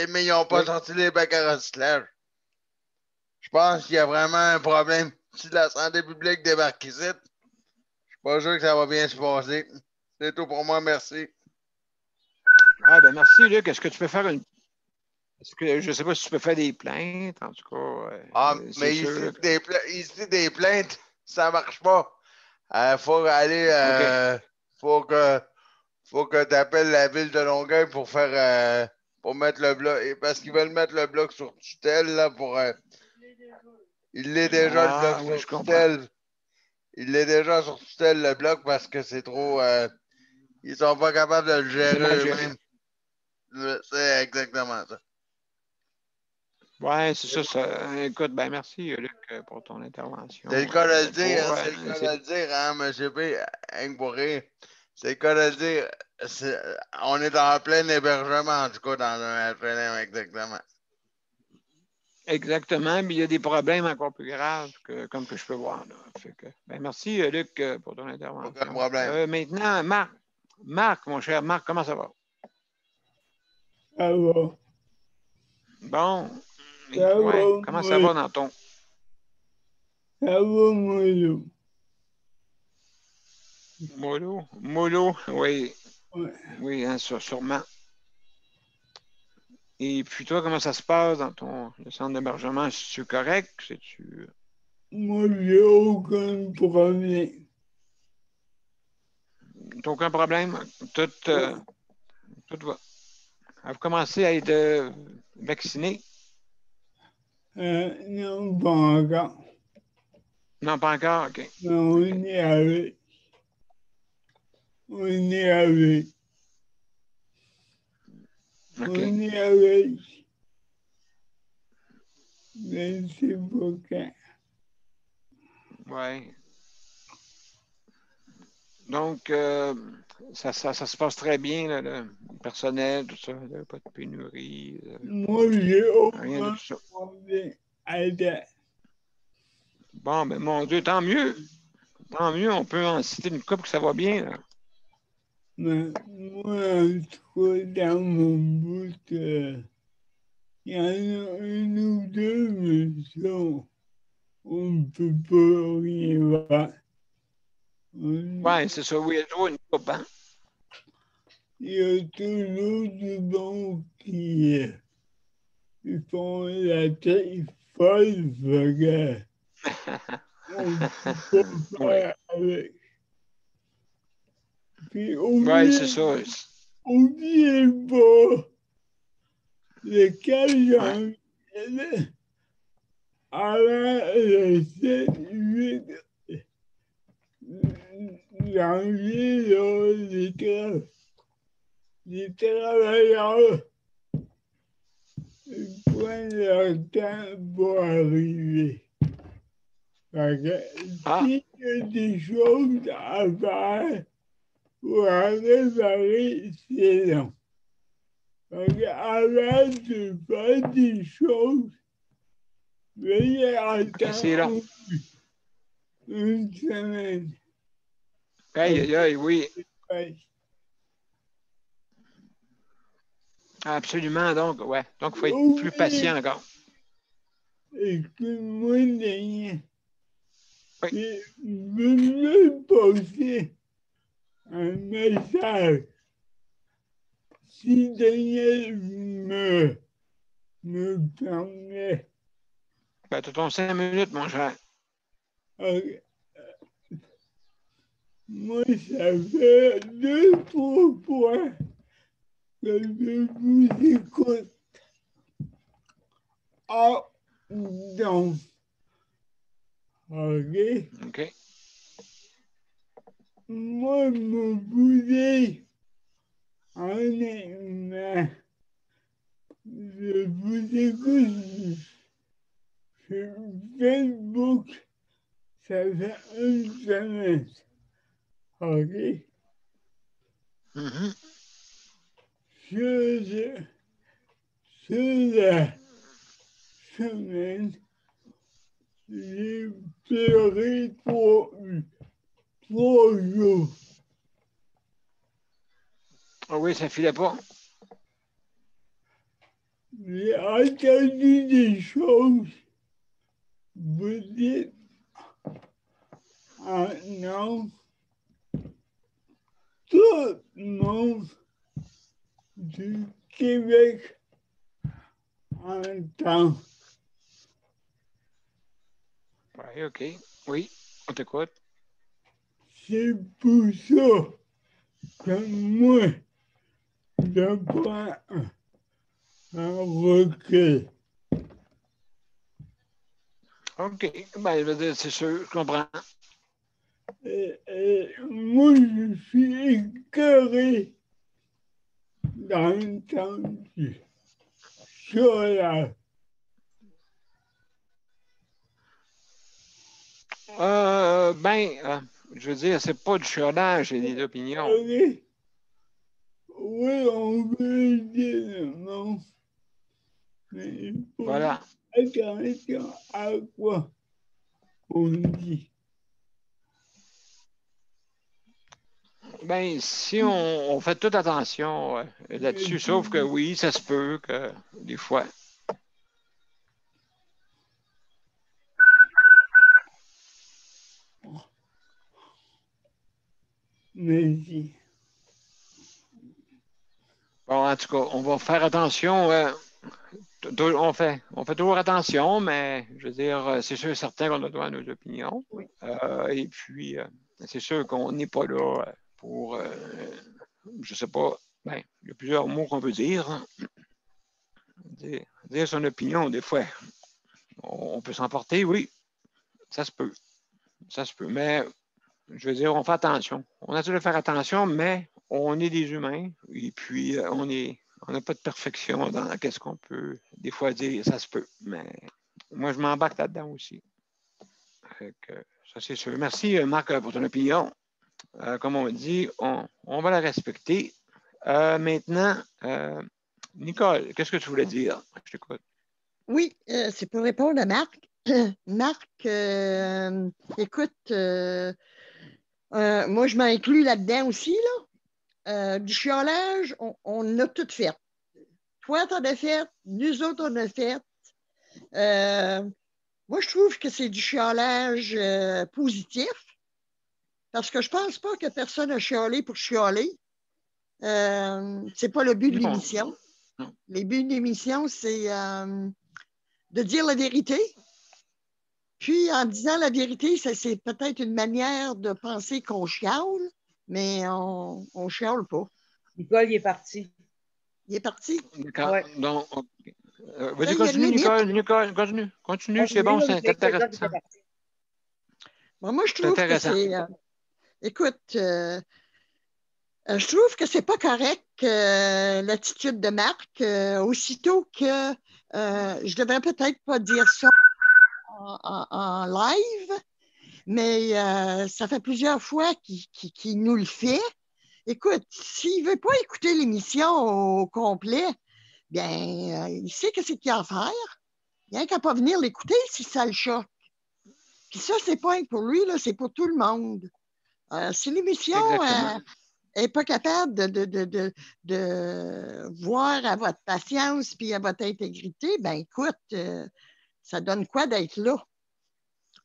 mais ils n'ont pas Oui. sorti les bacs à recyclage. Je pense qu'il y a vraiment un problème. Si la santé publique débarque ici, je suis pas sûr que ça va bien se passer. C'est tout pour moi, merci. Ah, ben merci, Luc. Est-ce que tu peux faire une. Est-ce que je ne sais pas si tu peux faire des plaintes, en tout cas. Mais C'est sûr. ici, des plaintes, ça marche pas. Faut aller. OK. Faut que tu appelles la ville de Longueuil pour faire. Pour mettre le bloc. Parce qu'ils veulent mettre le bloc sur tutelle, là, pour. Il l'est déjà, le bloc Ah, oui, sur je comprends. tutelle. Il l'est déjà sur tutelle, le bloc, parce que c'est trop. Ils sont pas capables de le C'est mal gérer géré. eux-mêmes. C'est exactement ça. Oui, c'est ça. Écoute, ben merci, Luc, pour ton intervention. C'est le cas de le dire, Pour, c'est le cas de le dire, hein, M. P. Rien que pour rire. C'est le cas de le dire. On est en plein hébergement, en tout cas, dans un HLM, exactement. Exactement, mais il y a des problèmes encore plus graves comme que je peux voir. Là. Fait que, ben merci, Luc, pour ton intervention. Aucun problème. Maintenant, Marc. Marc, mon cher Marc, comment ça va? Ça va. Bon. Et Ça toi, va, comment ça va dans ton. Ça va, mollo. Mollo? Mollo, oui. Ouais. Oui, hein, sûrement. Et puis toi, comment ça se passe dans le centre d'hébergement? C'est-tu correct? C'est-tu. Moi, j'ai aucun problème. T'as aucun problème? Tout va. Avez-vous commencé à être vacciné? Non, pas encore. Non, pas encore? OK. Mais on est avec. On est avec. OK. On est avec. Mais c'est pas quand. Oui. Donc, ça se passe très bien, là, le personnel, tout ça, là, pas de pénurie, Moi, j'ai rien de aucun tout ça. problème à date. Bon, ben mon Dieu, tant mieux. Tant mieux, on peut en citer une couple que ça va bien. Là. Mais moi, en tout cas, dans mon bout, il y en a une ou deux, mais ça, on ne peut pas rien faire. Oui, c'est ça, oui, il y a toujours une coupe, hein? Il y a toujours du bon qui font la tête folle, fait que on peut pas Oui, faire avec. Puis ouais, c'est ça. oubliez pas, le 4 Ouais. janvier, avant le 7-8 janvier, là, les travailleurs ils prennent leur temps pour arriver. Fait que Ah, s'il y a des choses à faire pour en réparer, c'est long. Fait que avant de faire des choses, veuillez OK, c'est long. attendre une semaine. Aïe, aïe, aïe, oui, Ouais. absolument. Donc, ouais. Donc, il faut être Oh plus oui, patient encore. écoute-moi, Daniel. Oui. Je veux me passer un message. Si Daniel me permet. Ben, t'as ton 5 minutes, mon cher. Ok. Moi, ça fait 2, 3 fois que je vous écoute. Ah, donc, ok. OK. Moi, mon boulet, honnêtement, je vous écoute sur Facebook, ça fait une semaine. Ok. Mhm. Sur la semaine, j'ai pleuré 3 jours. Ah oui, ça filait pas. J'ai entendu des choses. Vous dites, ah non, tout le monde du Québec entend. Oui, OK. Oui, on t'écoute. C'est pour ça que moi, je prends un recul. OK. Ben, je veux dire, c'est sûr, je comprends. Et moi, je suis écœuré d'entendre ça là. Je veux dire, c'est pas du chiolage, c'est des opinions. Ok. Oui, on veut dire le nom, mais il faut Voilà. faire attention à quoi on dit. Ben, si on fait toute attention là-dessus, sauf que oui, ça se peut que des fois. Merci. Bon, en tout cas, on va faire attention. On fait toujours attention, mais je veux dire, c'est sûr et certain qu'on a droit à nos opinions. Oui. Et puis, c'est sûr qu'on n'est pas là pour, je sais pas, ben, il y a plusieurs mots qu'on peut dire. Hein. Dire son opinion, des fois, on peut s'emporter, oui, ça se peut. Ça se peut. Mais, je veux dire, on fait attention. On a dû faire attention, mais on est des humains. Et puis, on n'a pas de perfection dans qu'est-ce qu'on peut des fois dire, ça se peut. Mais moi, je m'embarque là-dedans aussi. Fait que, ça, c'est sûr. Merci, Marc, pour ton opinion. Comme on dit, on va la respecter. Maintenant, Nicole, qu'est-ce que tu voulais dire? Je t'écoute. Oui, c'est pour répondre à Marc. Marc, écoute, moi, je m'inclus là-dedans aussi, là. Du chiolage, on a tout fait. Toi, t'en as fait, nous autres, on a fait. Moi, je trouve que c'est du chiolage positif, parce que je pense pas que personne a chiolé pour chialer. C'est pas le but de Non, l'émission. non. Le but de l'émission, c'est de dire la vérité. Puis, en disant la vérité, c'est peut-être une manière de penser qu'on chiale, mais on ne chiale pas. Nicole, il est parti. Il est parti. D'accord. Ouais. Donc, Ça, vas-y, il y a une continue, limite. Nicole, continue. Continue, c'est Continue, bon, là, c'est mais quelqu'un qui était intéressant. parti. Bon, moi, je C'est trouve que intéressant. c'est. Écoute, je trouve que c'est pas correct l'attitude de Marc. Aussitôt que Je devrais peut-être pas dire ça en live, mais ça fait plusieurs fois qu'il nous le fait. Écoute, s'il ne veut pas écouter l'émission au complet, bien, il sait qu'est-ce qu'il y a à faire. Il n'y a qu'à pas venir l'écouter si ça le choque. Puis ça, c'est pas pour lui, là, c'est pour tout le monde. Si l'émission n'est pas capable de voir à votre patience puis à votre intégrité, ben écoute, ça donne quoi d'être là?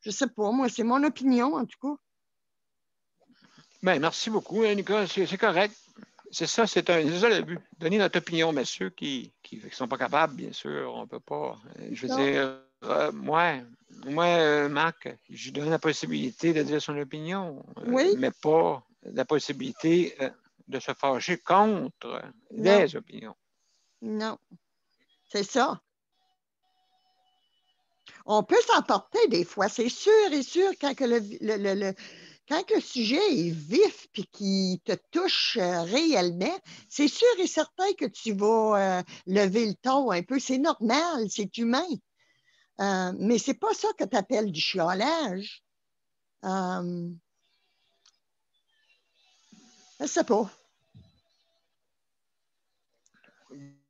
Je sais pas, moi, c'est mon opinion, en tout cas. Bien, merci beaucoup, Nicolas. C'est correct. C'est ça, c'est ça le but. Donner notre opinion, mais ceux qui ne sont pas capables, bien sûr, on ne peut pas. Je veux dire, moi, Marc, je lui donne la possibilité de dire son opinion, mais pas la possibilité de se fâcher contre les opinions. Non, c'est ça. On peut s'emporter des fois, c'est sûr et sûr, quand le sujet est vif et qu'il te touche réellement, c'est sûr et certain que tu vas lever le ton un peu. C'est normal, c'est humain. Mais c'est pas ça que tu appelles du chiolage. Je sais pas.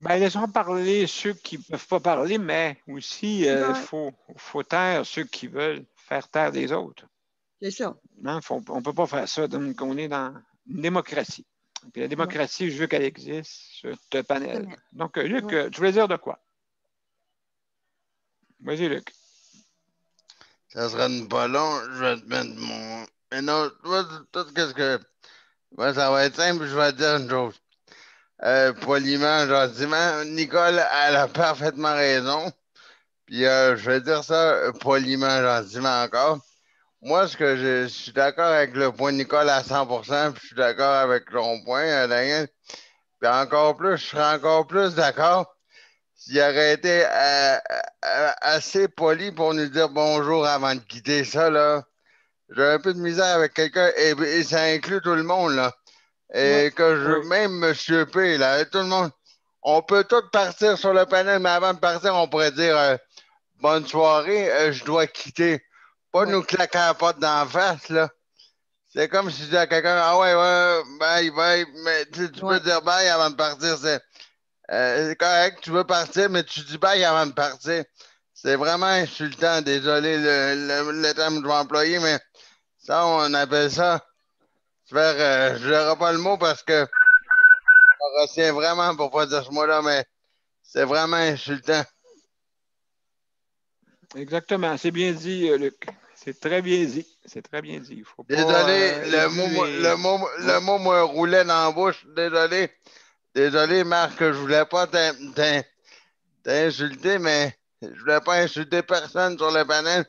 Ben, laissons parler ceux qui ne peuvent pas parler, mais aussi, il faut taire ceux qui veulent faire taire les autres. C'est ça. Non, on ne peut pas faire ça. Donc, on est dans une démocratie. Puis la démocratie, je veux qu'elle existe sur ce panel. Donc, Luc, tu voulais dire de quoi? Vas-y, Luc. Ça sera pas long. Je vais te mettre mon. Mais non, tout ce que. Moi, ça va être simple. Je vais te dire une chose. Poliment, gentiment, Nicole, elle a parfaitement raison. Puis je vais dire ça poliment, gentiment encore. Moi, je suis d'accord avec le point de Nicole à 100%, puis je suis d'accord avec ton point, Daniel. Puis encore plus, je serais encore plus d'accord s'il aurait été assez poli pour nous dire bonjour avant de quitter ça, là. J'ai un peu de misère avec quelqu'un, et ça inclut tout le monde, là. Et même M. P, là, tout le monde, on peut tous partir sur le panel, mais avant de partir, on pourrait dire bonne soirée, je dois quitter. Pas nous claquer la porte d'en face, là. C'est comme si tu disais à quelqu'un, ah ouais, bye, bye, mais tu peux dire bye avant de partir, c'est correct, tu veux partir, mais tu dis bye avant de partir. C'est vraiment insultant, désolé le terme que je vais employer, mais ça, on appelle ça faire, je n'aurai pas le mot parce que je retiens vraiment pour pas dire ce mot-là, mais c'est vraiment insultant. Exactement, c'est bien dit, Luc. C'est très bien dit. C'est très bien dit. Faut pas, désolé, le mot me roulait dans la bouche. Désolé. Désolé, Marc, je voulais pas t'insulter, mais je voulais pas insulter personne sur le panel.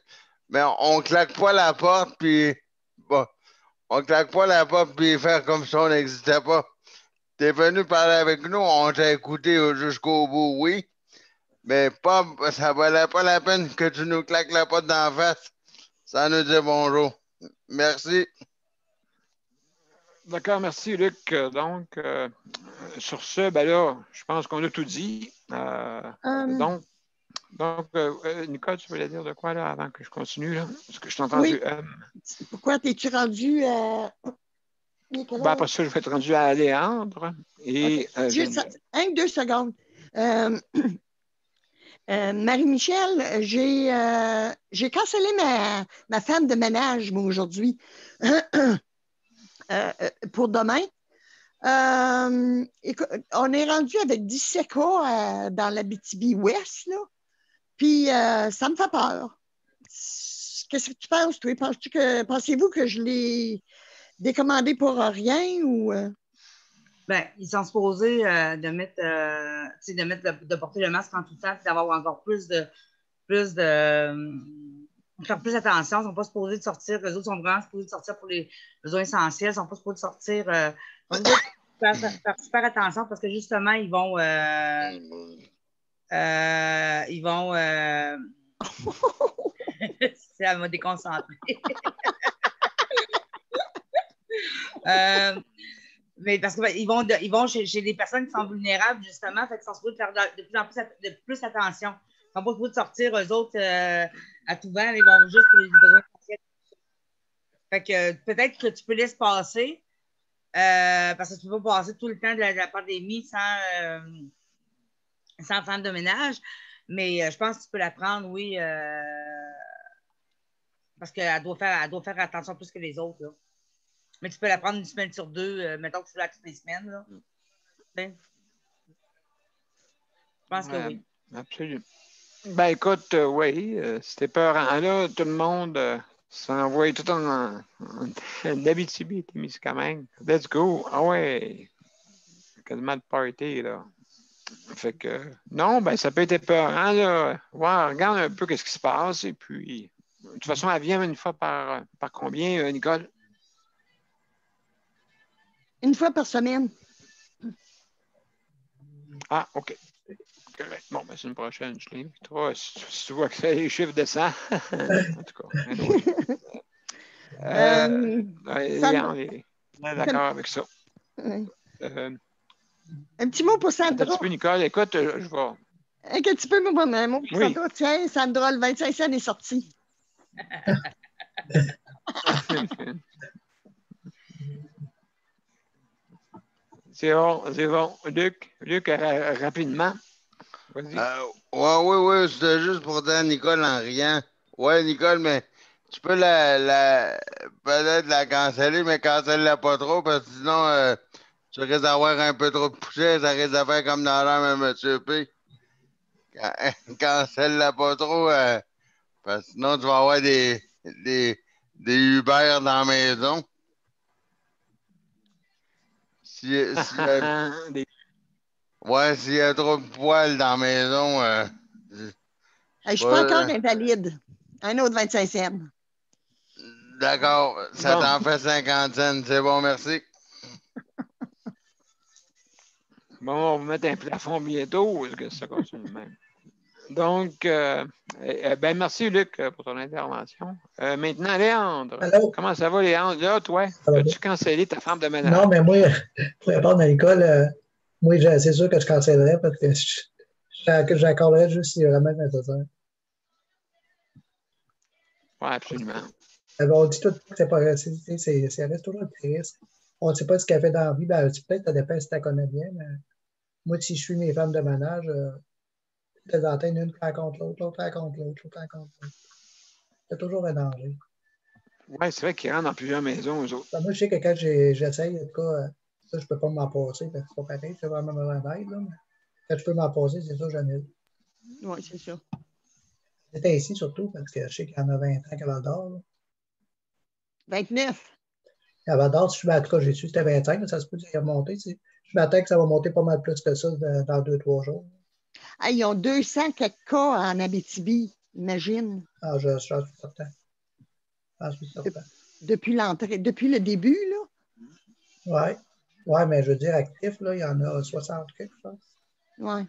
Mais on claque pas la porte, puis bon, on claque pas la porte, puis faire comme si on n'existait pas. T'es venu parler avec nous, on t'a écouté jusqu'au bout, oui. Mais pas, ça valait pas la peine que tu nous claques la porte d'en face sans nous dire bonjour. Merci. D'accord, merci, Luc. Donc, sur ce, ben là, je pense qu'on a tout dit. Donc, Nicole, tu voulais dire de quoi là avant que je continue là? Parce que je t'ai entendu. Pourquoi t'es-tu rendu Ben, après ça, je vais être rendu à Léandre et juste 2 secondes. Marie-Michel, j'ai cancellé ma femme de ménage, moi, aujourd'hui, pour demain. Écoute, on est rendu avec 17 cas dans l'Abitibi-Ouest, là. Puis, ça me fait peur. Qu'est-ce que tu penses, toi? Pensez-vous que je l'ai décommandé pour rien ou... Ben, ils sont supposés de porter le masque en tout temps et d'avoir encore faire plus attention. Ils ne sont pas supposés de sortir. Les autres sont vraiment supposés de sortir pour les besoins essentiels. Ils ne sont pas supposés de sortir. Faire super attention parce que justement, ils vont. Ça m'a déconcentré. Mais parce qu'ils vont chez des personnes qui sont vulnérables, justement, fait qu'ils sont supposés faire de plus attention. Ils sont pas supposés de sortir, eux autres, à tout vent. Ils vont juste pour les besoins essentiels. Fait que peut-être que tu peux laisser passer, parce que tu peux pas passer tout le temps de la pandémie sans femme de ménage. Mais je pense que tu peux la prendre, oui, parce qu'elle doit faire attention plus que les autres, là. Mais tu peux la prendre une semaine sur deux, mettons que tu l'as toutes les semaines, là. Je pense que oui. Absolument. Ben écoute, oui, c'était peurant. Là, tout le monde s'envoie tout en Abitibi-Témiscamingue. Let's go. Ah ouais. Quasiment de party, là. Fait que, non, ben ça peut être épeurant, là. Ouais, regarde un peu ce qui se passe. Et puis, de toute façon, elle vient une fois par combien, Nicole? Une fois par semaine. Ah, OK. Correct. Bon, ben c'est une prochaine, je l'inviterai. Si tu vois que les chiffres descendent. En tout cas, anyway. Sandra, On est d'accord avec ça. un petit mot pour Attends un Sandra. petit peu, Nicole. Écoute, je vais. Un petit peu, un mot pour Oui. Sandra. Tiens, Sandra, le 25 cents est sorti. C'est bon. Luc, rapidement. Vas-y. Oui, c'était juste pour dire à Nicole en riant. Ouais, Nicole, mais tu peux peut-être la canceller, mais cancelle-la pas trop, parce que sinon, tu risques d'avoir un peu trop de poussière, ça risque de faire comme dans l'air à M. P. Cancelle-la pas trop, parce que sinon, tu vas avoir des Uber dans la maison. Ouais, s'il y a trop de poils dans la maison, Je suis pas encore invalide. Un autre 25 cents. D'accord, ça Bon. t'en fait 50 cents. C'est bon, merci. Bon, on va mettre un plafond bientôt. Est-ce que ça continue de même? Donc, ben merci, Luc, pour ton intervention. Maintenant, Léandre. Allô? Comment ça va, Léandre? Là, toi, as-tu cancellé ta femme de ménage? Non, mais moi, pour répondre à l'école, moi, c'est sûr que je cancellerais parce que j'accorderais juste si vraiment nécessaire. Oui, absolument. On dit tout que c'est pas ça reste toujours un petit risque. On ne sait pas ce qu'elle fait dans la vie. Ben, peut-être ça dépend si tu la connais bien, mais moi, si je suis mes femmes de ménage, de temps en temps, une rencontre l'autre, l'autre rencontre l'autre, l'autre rencontre l'autre. C'est toujours un danger. Oui, c'est vrai qu'ils rentrent dans plusieurs maisons, eux autres. Ben, moi, je sais que quand j'essaye, en tout cas, ça, je ne peux pas m'en passer parce que c'est pas pareil, c'est vraiment besoin d'aide. Mais quand je peux m'en passer, c'est sûr, j'en ai. Oui, c'est ça. C'était ici surtout parce que je sais qu'il y en a 20 ans qu'à Val-d'Or. 29. À Val-d'Or, si je mets en tout cas, j'ai su que c'était 25, mais ça se peut qu'il y remonter. Je m'attends que ça va monter pas mal plus que ça dans 2-3 jours. Ah, ils ont 200 quelques cas en Abitibi, imagine. Ah, je suis certain. Je suis certain. Depuis le début, là? Oui. Oui, mais je veux dire, actif, là, il y en a 60 quelques, je pense. Oui.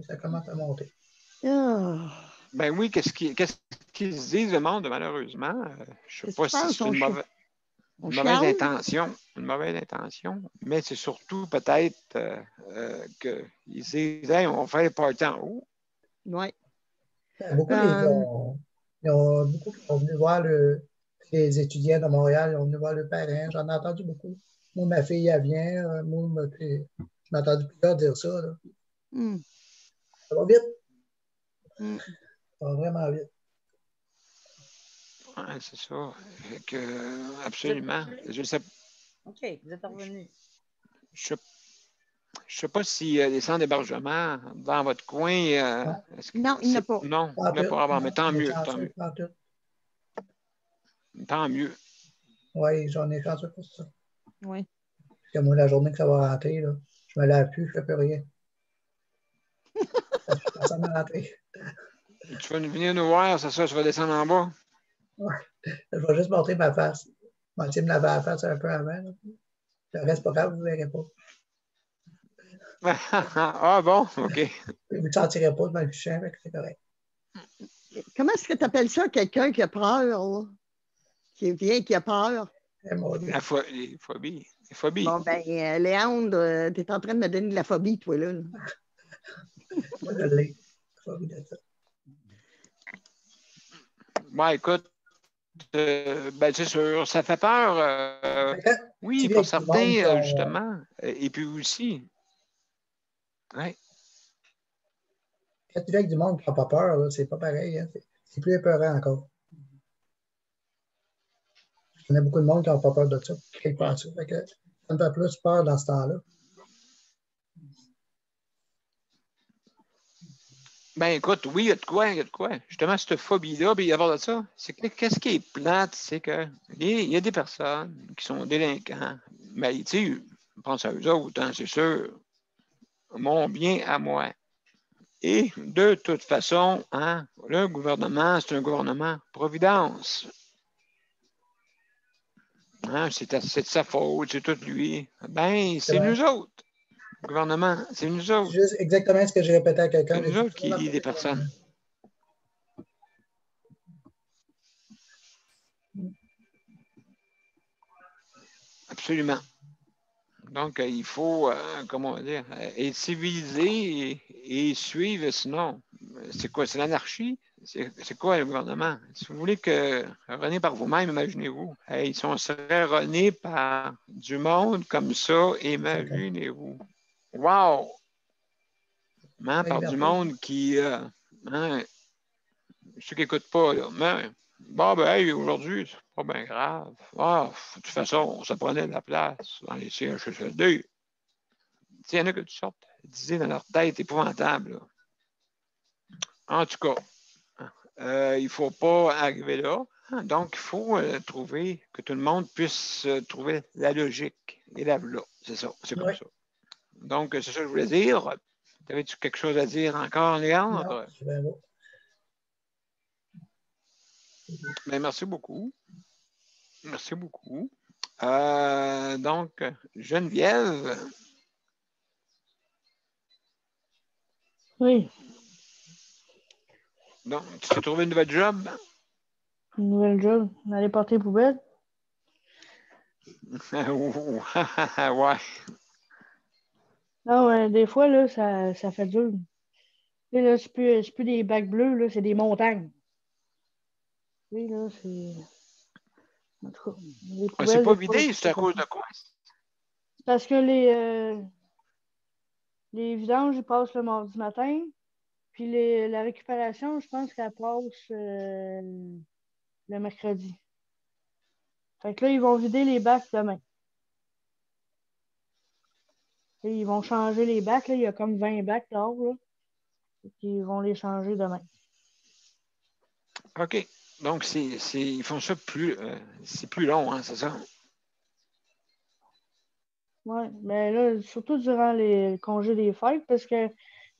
Ça commence à monter. Oh. Ben oui, qu'est-ce qu'ils se disent, le monde, malheureusement? Je ne sais pas si c'est une mauvaise intention. Une mauvaise intention, mais c'est surtout peut-être qu'ils disent hey, on va faire les parties en haut. Oui. Beaucoup qui sont venus voir les étudiants de Montréal, ils sont venus voir le parrain. J'en ai entendu beaucoup. Moi, ma fille, elle vient. Moi, je m'ai entendu plusieurs dire ça. Là. Ça va vite. Ça va vraiment vite. Oui, c'est ça. Absolument. Je sais. OK, vous êtes revenu. Je ne sais pas s'il y a des centres d'hébergement dans votre coin. Non, il n'y en a pas. Non, il n'y en a pas avant, mais tant mieux. Tant mieux. Oui, j'en ai chanceux pour ça. Oui. Parce que moi, la journée que ça va rentrer, là, je me lave plus, je ne fais plus rien. Ça m'a rentré. Tu vas venir nous voir, c'est ça, tu vas descendre en bas? Oui. Je vais juste montrer ma face. Je vais essayer de me laver la face un peu avant. Là. Le reste, pas grave, vous ne verrez pas. Ah bon, OK. Vous ne sentirez pas devant le chien, c'est correct. Comment est-ce que tu appelles ça, quelqu'un qui a peur, là? Qui vient, qui a peur? La phobie. Les phobies. Bon, ben, Léandre, tu es en train de me donner de la phobie, toi, là. Moi, je l'ai. Phobie de ça. Ouais, écoute, ben, c'est sûr, ça fait peur. Fait que, Oui, tu vis pour avec du monde qui certains, ont- justement. Et puis aussi, ouais. Quand tu vis avec du monde qui n'a pas peur, là, c'est pas pareil. Hein. C'est plus épeurant encore. Je connais beaucoup de monde qui n'a pas peur de ça, qui ne crée pas à ça. Fait que ça me fait plus peur dans ce temps-là. Ben écoute, oui, il y a de quoi, il y a de quoi. Justement, cette phobie-là, puis il y a de ça, c'est que qu'est-ce qui est plate, c'est que il y a des personnes qui sont délinquants, mais tu sais, je pense à eux autres, hein, c'est sûr, mon bien à moi. Et de toute façon, hein, le gouvernement, c'est un gouvernement providence. Hein, c'est de sa faute, c'est tout lui. Ben, C'est c'est vrai. nous autres. Le gouvernement, c'est nous C'est autres. juste exactement ce que j'ai répété à quelqu'un. C'est J'ai nous dit, autres qui lient des personnes. Absolument. Donc, il faut, comment dire, être civilisé et suivre, sinon, c'est quoi? C'est l'anarchie? C'est quoi le gouvernement? Si vous voulez que rené par vous-même, imaginez-vous. Hey, si on serait rené par du monde comme ça, imaginez-vous. Wow! Hein, La par du liberté. monde qui, hein, ceux qui n'écoutent pas, là, mais bon, ben, hey, aujourd'hui, c'est pas bien grave. Ah, de toute façon, ça prenait de la place dans les CHSLD. Il y en a que toutes sortes d'idées dans leur tête épouvantables. Là. En tout cas, il ne faut pas arriver là. Donc, il faut trouver que tout le monde puisse trouver la logique. Et là, c'est ça, c'est comme ça. Donc, c'est ça que je voulais dire. Avais-tu quelque chose à dire encore, Léandre? Non, c'est bien beau. Bien, merci beaucoup. Merci beaucoup. Donc, Geneviève. Oui, Donc, tu t'es trouvé une nouvelle job? une nouvelle job. Aller porter poubelle. Ouais. Non, des fois, là, ça fait dur. Tu sais, là, c'est plus des bacs bleus, là, c'est des montagnes. Tu sais, là, c'est. En tout cas, les C'est poubelles, pas des fois, vidé, c'est à cause de quoi? c'est parce que les vidanges, ils passent le mardi matin. Puis la récupération, je pense qu'elle passe le mercredi. Fait que là, ils vont vider les bacs demain. Et ils vont changer les bacs. Là. Il y a comme 20 bacs dehors. Là. Ils vont les changer demain. OK. Donc, ils font ça plus, c'est plus long, hein, c'est ça? Oui, mais là, surtout durant les congés des fêtes, parce que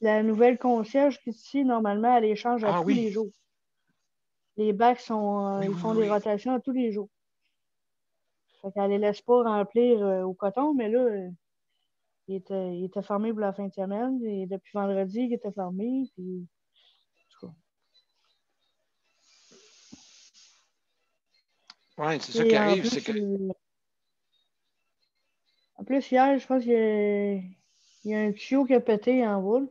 la nouvelle concierge qui est ici, normalement, elle les change à tous les jours. Les bacs sont, ils font des rotations à tous les jours. Fait qu'elle les laisse pas remplir au coton, mais là, il était fermé pour la fin de semaine. Et depuis vendredi, il était fermé. Puis, oui, c'est ça qui arrive, c'est que. En plus, hier, je pense qu'il y a un tuyau qui a pété en bas,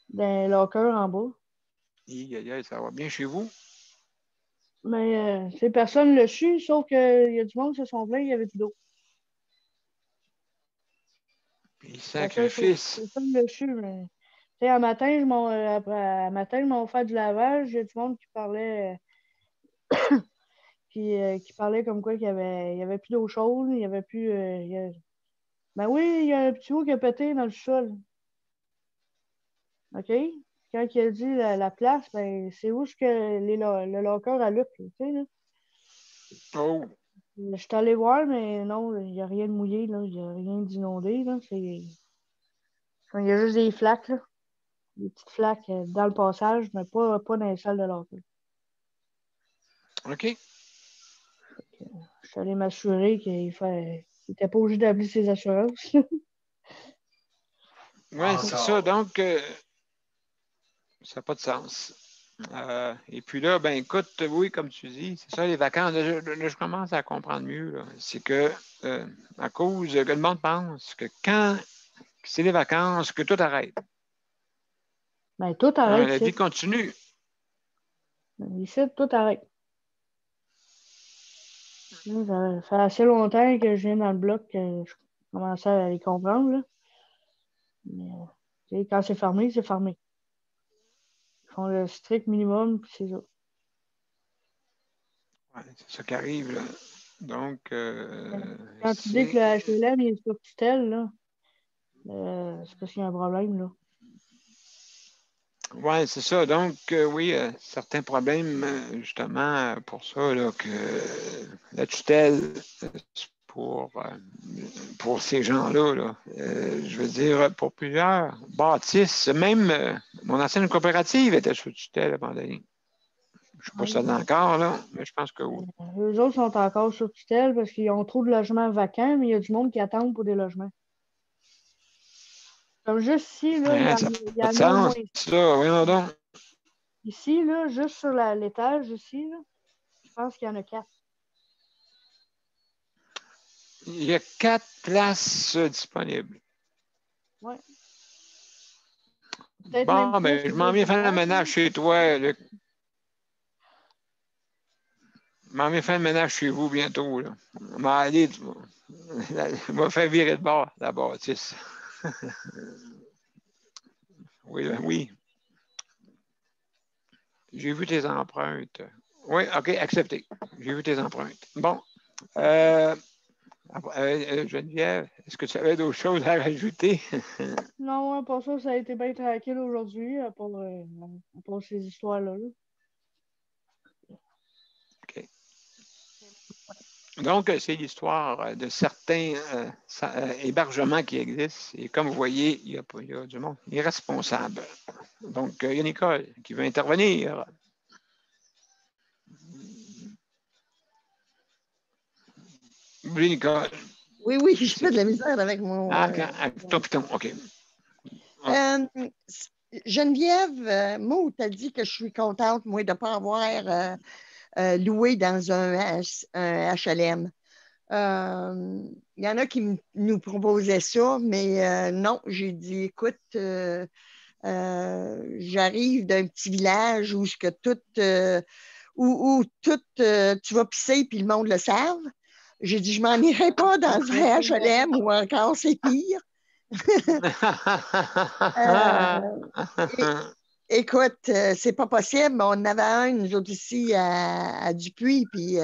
dans le locker en bas. Ça va bien chez vous? Mais personne ne l'a su, sauf qu'il y a du monde qui se sont plaints, il y avait de l'eau. Et sacrifice. Personne ne l'a su, mais. Tu sais, un matin, je m'en fait du lavage, il y a du monde qui parlait. Qui parlait comme quoi il y avait plus d'eau chaude, il y avait plus. Ben oui, il y a un tuyau qui a pété dans le sol. OK? Quand il a dit la place, ben c'est où que le locker à Luc, tu sais, là. Oh! Je suis allé voir, mais non, il n'y a rien de mouillé, là. Il n'y a rien d'inondé, là. Il y a juste des flaques, là. Des petites flaques dans le passage, mais pas dans les salles de locker. OK. Je suis allé m'assurer qu'il n'était pas obligé d'appeler ses assurances. Oui, c'est ça. Donc, ça n'a pas de sens. Et puis là, ben écoute, oui, comme tu dis, c'est ça, les vacances. Là, je commence à comprendre mieux. C'est que, à cause que le monde pense que quand c'est les vacances, que tout arrête. Ben, tout arrête. La vie continue. Ici, tout arrête. Ça fait assez longtemps que je viens dans le bloc que je commençais à les comprendre. Là. Mais, quand c'est fermé, c'est fermé. Ils font le strict minimum, puis c'est ça. Ouais, c'est ça qui arrive, là. Donc, quand tu dis que le HLM est sur tutelle, là, c'est parce qu'il y a un problème, là. Oui, c'est ça. Donc, oui, certains problèmes, justement, pour ça, là, que la tutelle, pour ces gens-là, là, je veux dire, pour plusieurs bâtisses, même mon ancienne coopérative était sous tutelle à un moment donné. Je ne sais pas ça encore, là, mais je pense que oui. Eux autres sont encore sur tutelle parce qu'ils ont trop de logements vacants, mais il y a du monde qui attend pour des logements. Comme juste ici, là, il y en a au moins. Ça, voyons donc. Ici, là, juste sur l'étage, ici, là, je pense qu'il y en a 4. Il y a 4 places disponibles. Oui. Bon, ben, je m'en viens faire le ménage chez toi, Luc. Je m'en viens faire le ménage chez vous bientôt, là. On va aller, on va faire virer de bord, la bâtisse. Oui, oui. J'ai vu tes empreintes. Oui, OK, accepté. J'ai vu tes empreintes. Bon. Geneviève, est-ce que tu avais d'autres choses à rajouter? Non, pour ça, ça a été bien tranquille aujourd'hui, pour ces histoires-là. OK. Donc, c'est l'histoire de certains hébergements qui existent. Et comme vous voyez, il y a du monde irresponsable. Donc, il y a Nicole qui veut intervenir. Oui, Nicole. Oui, je fais de la misère avec mon... Ton piton, OK. Geneviève, Maud t'a dit que je suis contente, moi, de ne pas avoir loué dans un HLM. Il y en a qui nous proposaient ça, mais non, j'ai dit, écoute, j'arrive d'un petit village où tu vas pisser puis le monde le savent. J'ai dit, je m'en irai pas dans un HLM ou encore c'est pire. Écoute, c'est pas possible, mais on en avait un, nous autres ici, à Dupuis, puis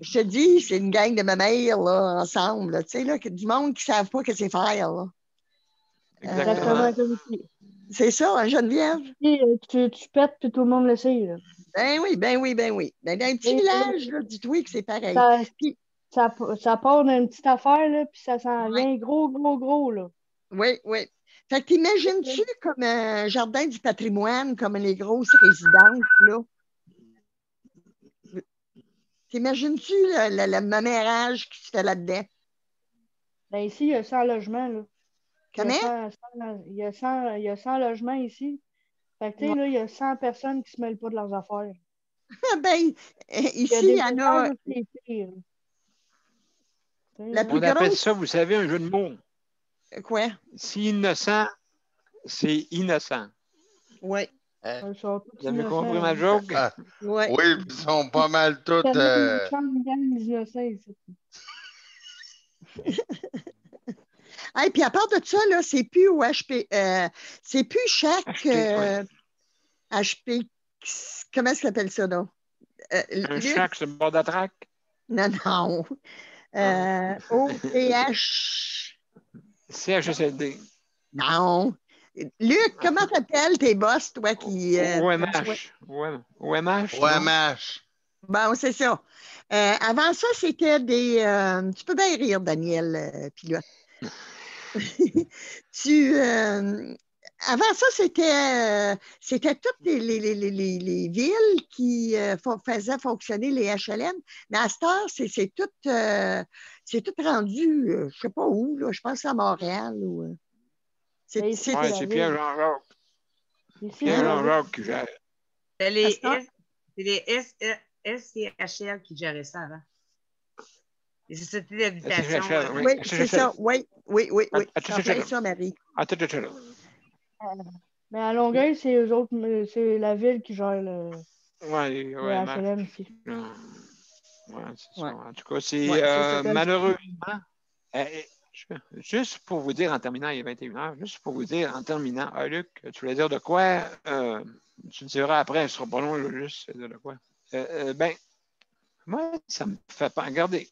je te dis, c'est une gang de ma mère, là, ensemble, tu sais, là, du monde qui ne savent pas que c'est faire, là. Exactement comme ici. C'est ça, hein, Geneviève? Tu pètes, puis tout le monde le sait, là. Ben oui. Ben, dans un petit village, là, dis-toi que c'est pareil. Ça part d'une petite affaire, là, puis ça s'en vient gros, là. Oui. Fait que t'imagines-tu comme un jardin du patrimoine, comme les grosses résidences, là? T'imagines-tu le mamérage qui se fait là-dedans? Ben ici, il y a 100 logements, là. Comment? Il y a 100 logements ici. Fait que, tu sais, là, il y a 100 personnes qui se mêlent pas de leurs affaires. Ben, ici, il y en a... On appelle ça, vous savez, un jeu de mots. Quoi? Si innocent, c'est innocent. Oui. Vous avez compris ma joke? Oui, ils sont pas mal tous... Et puis à part de ça, là, c'est plus au HP. C'est plus chaque HP. Comment ça s'appelle ça, là? Un chac sur le bord de la traque? Non. OPH. CHSLD. Non. Luc, comment t'appelles tes boss, toi, qui... OMH. OMH. Bon, c'est ça. Avant ça, c'était des... tu peux bien rire, Daniel Pilote. Avant ça, c'était toutes les villes qui faisaient fonctionner les HLM. Mais à cette heure, c'est tout rendu, je ne sais pas où, là, je pense à Montréal. C'est Pierre-Jean Rock. Pierre-Jean Rock qui gère. C'est les SCHL qui géraient ça avant. Les sociétés d'habitation. Oui, c'est ça. Oui. Enfin, ça, Marie. Mais à Longueuil, c'est eux autres, c'est la ville qui gère le HLM ici. Oui, c'est ça. En tout cas, c'est malheureux. Juste pour vous dire en terminant, il est 21h, juste pour vous dire en terminant, Luc, tu voulais dire de quoi? Tu me diras après, ce sera pas long, je veux juste dire de quoi. Ben, moi, ça me fait pas. Regardez,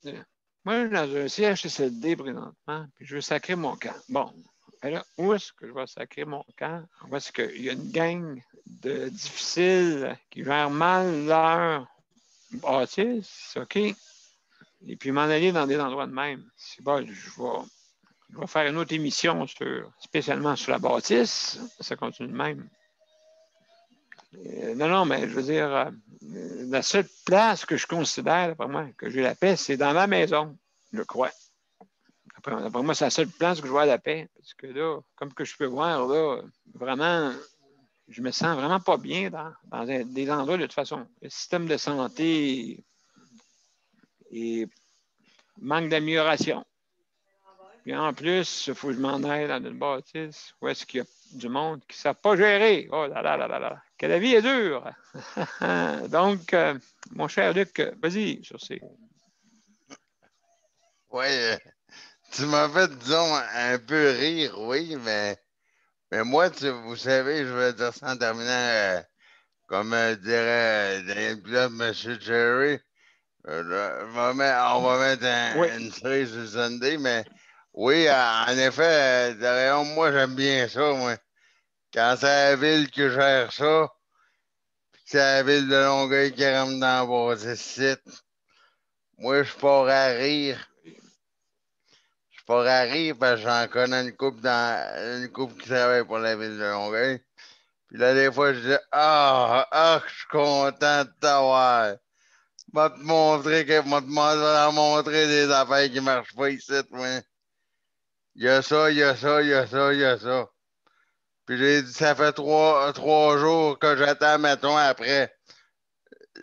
moi, je suis dans un CHSLD présentement, puis je veux sacrer mon camp. Bon, alors, où est-ce que je vais sacrer mon camp? Où est-ce qu'il y a une gang de difficiles qui gèrent mal leur bâtisse, OK? Et puis m'en aller dans des endroits de même. C'est bon, je vais faire une autre émission spécialement sur la bâtisse. Ça continue de même. Non, mais je veux dire, la seule place que je considère, pour moi, que j'ai la paix, c'est dans ma maison, je crois. Après moi, c'est la seule place que je vois la paix. Parce que là, comme que je peux voir, là, vraiment, je me sens vraiment pas bien dans des endroits de toute façon. Le système de santé manque d'amélioration. Puis en plus, il faut que je m'en aille dans une bâtisse où est-ce qu'il y a du monde qui ne savent pas gérer. Oh là là là là là. Que la vie est dure. Donc, mon cher Luc, vas-y sur ces. Oui, tu m'as fait, disons, un peu rire, oui, mais moi, vous savez, je vais dire ça en terminant, comme dirait Daniel Pilote, M. Jerry, on va mettre une cerise sur le Sunday, mais oui, en effet, derrière moi, j'aime bien ça, moi. Quand c'est la ville qui gère ça, puis c'est la ville de Longueuil qui rentre dans le site, moi, je pars à rire. Je pars à rire parce que j'en connais une couple qui travaille pour la ville de Longueuil. Puis là, des fois, je dis je suis content de t'avoir. Je vais te montrer des affaires qui ne marchent pas ici, moi. Il y a ça, il y a ça, il y a ça, il y a ça. Puis j'ai dit, ça fait trois jours que j'attends, mettons, après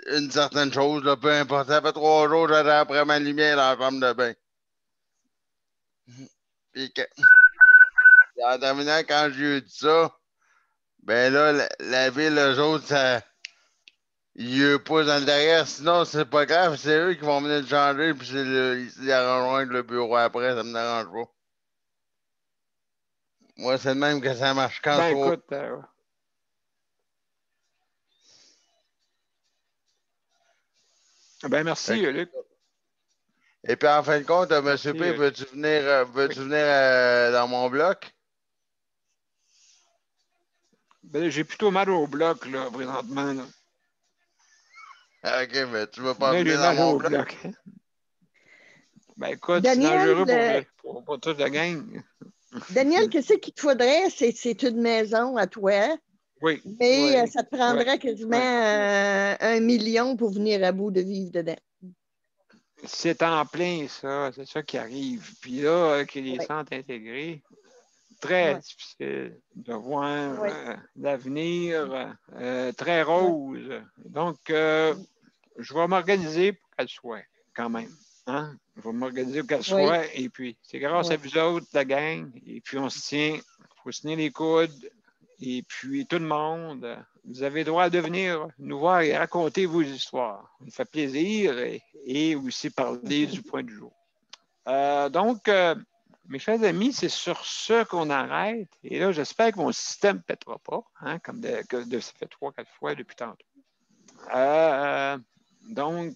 une certaine chose, là, peu importe. Ça fait 3 jours que j'attends après ma lumière dans la chambre de bain. Puis en terminant, quand j'ai dit ça, ben là, la ville, eux autres, ils poussent dans le derrière. Sinon, c'est pas grave, c'est eux qui vont venir le changer, puis ils arrangeront avec le bureau après, ça me dérange pas. Moi, c'est le même que ça marche quand Ben, écoute. Ben, merci, Luc. Et puis, en fin de compte, M. P, veux-tu venir dans mon bloc? Ben, j'ai plutôt mal au bloc, là, présentement. Là. OK, mais tu veux pas venir dans mon bloc? Ben, écoute, c'est dangereux pour toute la gang. Daniel, qu'est-ce qu'il te faudrait? C'est une maison à toi. Oui. Mais ça te prendrait quasiment 1 million pour venir à bout de vivre dedans. C'est en plein, ça. C'est ça qui arrive. Puis là, avec les centres intégrés, très difficile de voir l'avenir très rose. Donc, je vais m'organiser pour qu'elle soit, quand même. Hein? Je vais m'organiser pour qu'elle soit. Et puis, c'est grâce à vous autres, la gang. Et puis, on se tient. Il faut se tenir les coudes. Et puis, tout le monde, vous avez le droit de venir nous voir et raconter vos histoires. Ça me fait plaisir et aussi parler du point du jour. Donc, mes chers amis, c'est sur ce qu'on arrête. Et là, j'espère que mon système ne pètera pas, hein, comme ça fait 3-4 fois depuis tantôt. Donc,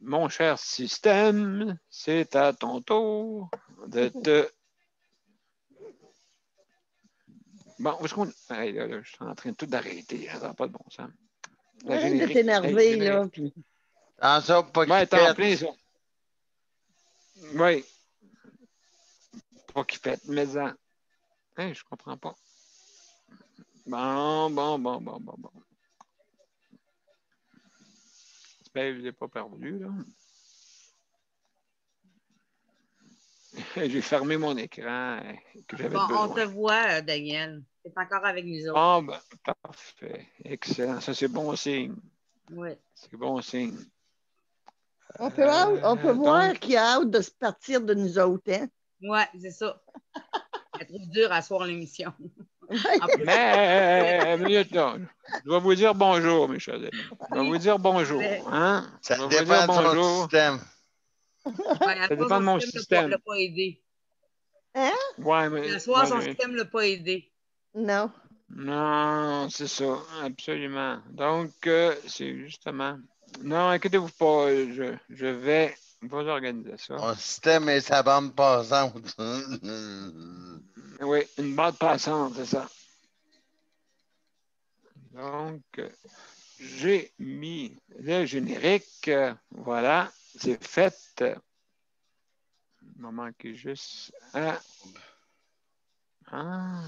mon cher système, c'est à ton tour de te... Bon, où est-ce qu'on... Hey, là, je suis en train de tout d'arrêter. Ça n'a pas de bon sens. Arrête de t'énerver, là. Puis... En ça, pas qu'il t'es en plein, ça. Oui. Pas qu'il pète, mais ça. Hey, je comprends pas. Bon. J'espère que je ne l'ai pas perdu, là. j'ai fermé mon écran que j'avais Bon, besoin. on te voit, Daniel. Tu es encore avec nous autres. Ah, ben, parfait. Excellent. Ça, c'est bon signe. Oui. C'est bon signe. On peut voir qu'il a hâte de se partir de nous autres, hein? Oui, c'est ça. C'est trop dur à soir l'émission. Mais, minute là. Je vais vous dire bonjour, mes chers amis. Je vais vous dire bonjour. Hein? Ça je vais dépend vous dire de son bonjour. système. Ouais, Ça dépend de mon système. l'a pas aidé. Hein? Ouais, mais. Le soir, son système ne l'a pas aidé. Non. Non, c'est ça, absolument. Donc, c'est justement. Non, inquiétez-vous pas, je vais vous organiser ça. Mon système et sa bande passante. Oui, une bande passante, c'est ça. Donc, j'ai mis le générique. Voilà, c'est fait. Il m'a manqué juste un. Ah,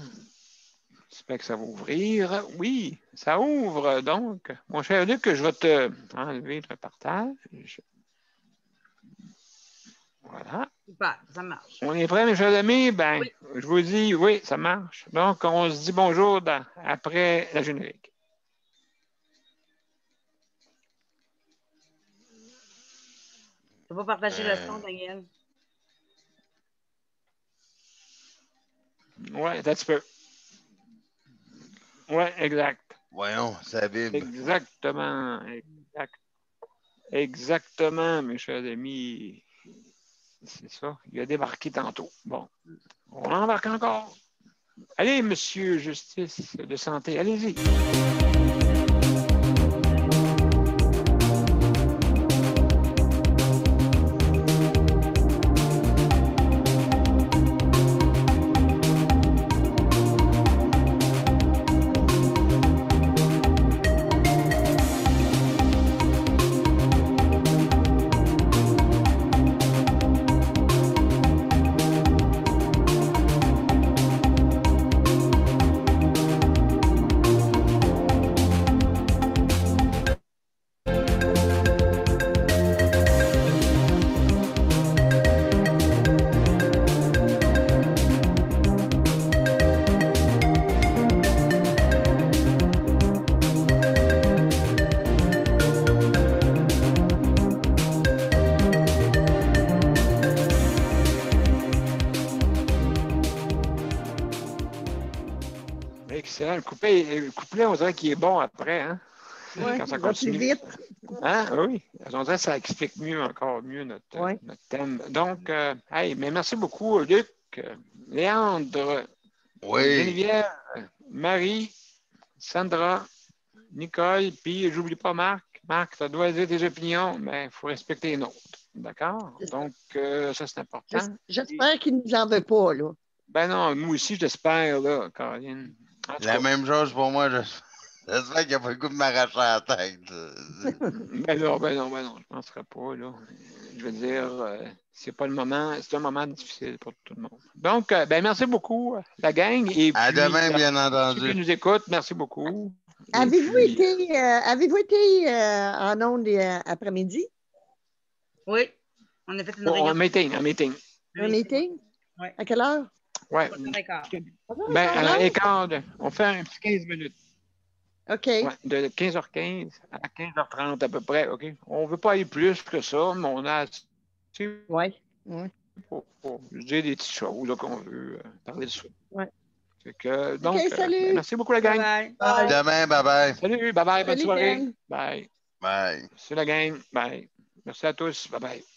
j'espère que ça va ouvrir. Oui, ça ouvre. Donc, mon cher Luc, je vais te enlever le partage. Voilà. Super, ça marche. On est prêts, mes chers amis? Ben, oui. Je vous dis, oui, ça marche. Donc, on se dit bonjour après la générique. Tu vas partager le son, Daniel? Oui, that's peu. Oui, exact. Voyons, ça vibre. Exactement. Exactement, mes chers amis. C'est ça. Il a débarqué tantôt. Bon. On embarque encore. Allez, monsieur Justice de Santé, allez-y. Excellent. Le couplet, on dirait qu'il est bon après, hein? Oui, quand ça va plus continue. vite. Hein? Oui. On dirait que ça explique encore mieux notre thème. Donc, hey, mais merci beaucoup, Luc, Léandre, Geneviève, Marie, Sandra, Nicole, puis j'oublie pas Marc. Marc, tu dois dire tes opinions, mais il faut respecter les nôtres. D'accord? Donc, ça, c'est important. J'espère qu'il ne nous en veut pas, là. Ben non, moi aussi, j'espère, là, Caroline. La même chose pour moi, j'espère qu'il n'y a pas le coup de m'arracher la tête. Ben non, je ne penserais pas, là. Je veux dire, c'est pas le moment, c'est un moment difficile pour tout le monde. Donc, ben merci beaucoup, la gang. Et à puis, demain, bien entendu. Ceux qui nous écoutent, merci beaucoup. Avez-vous été en ondes après-midi? Oui, on a fait une réunion. Un meeting. Un meeting? Oui. À quelle heure? Oui. Ben, écart, on fait un petit 15 minutes. OK. Ouais, de 15h15 à 15h30 à peu près, OK? On ne veut pas aller plus que ça, mais on a assez pour dire des petites choses qu'on veut parler de ça. Ouais. Donc, salut. Merci beaucoup, la gang. Bye. Bye. Demain, bye-bye. Salut, bye-bye, bonne soirée. Gang. Bye. Bye. C'est la gang. Bye. Merci à tous. Bye-bye.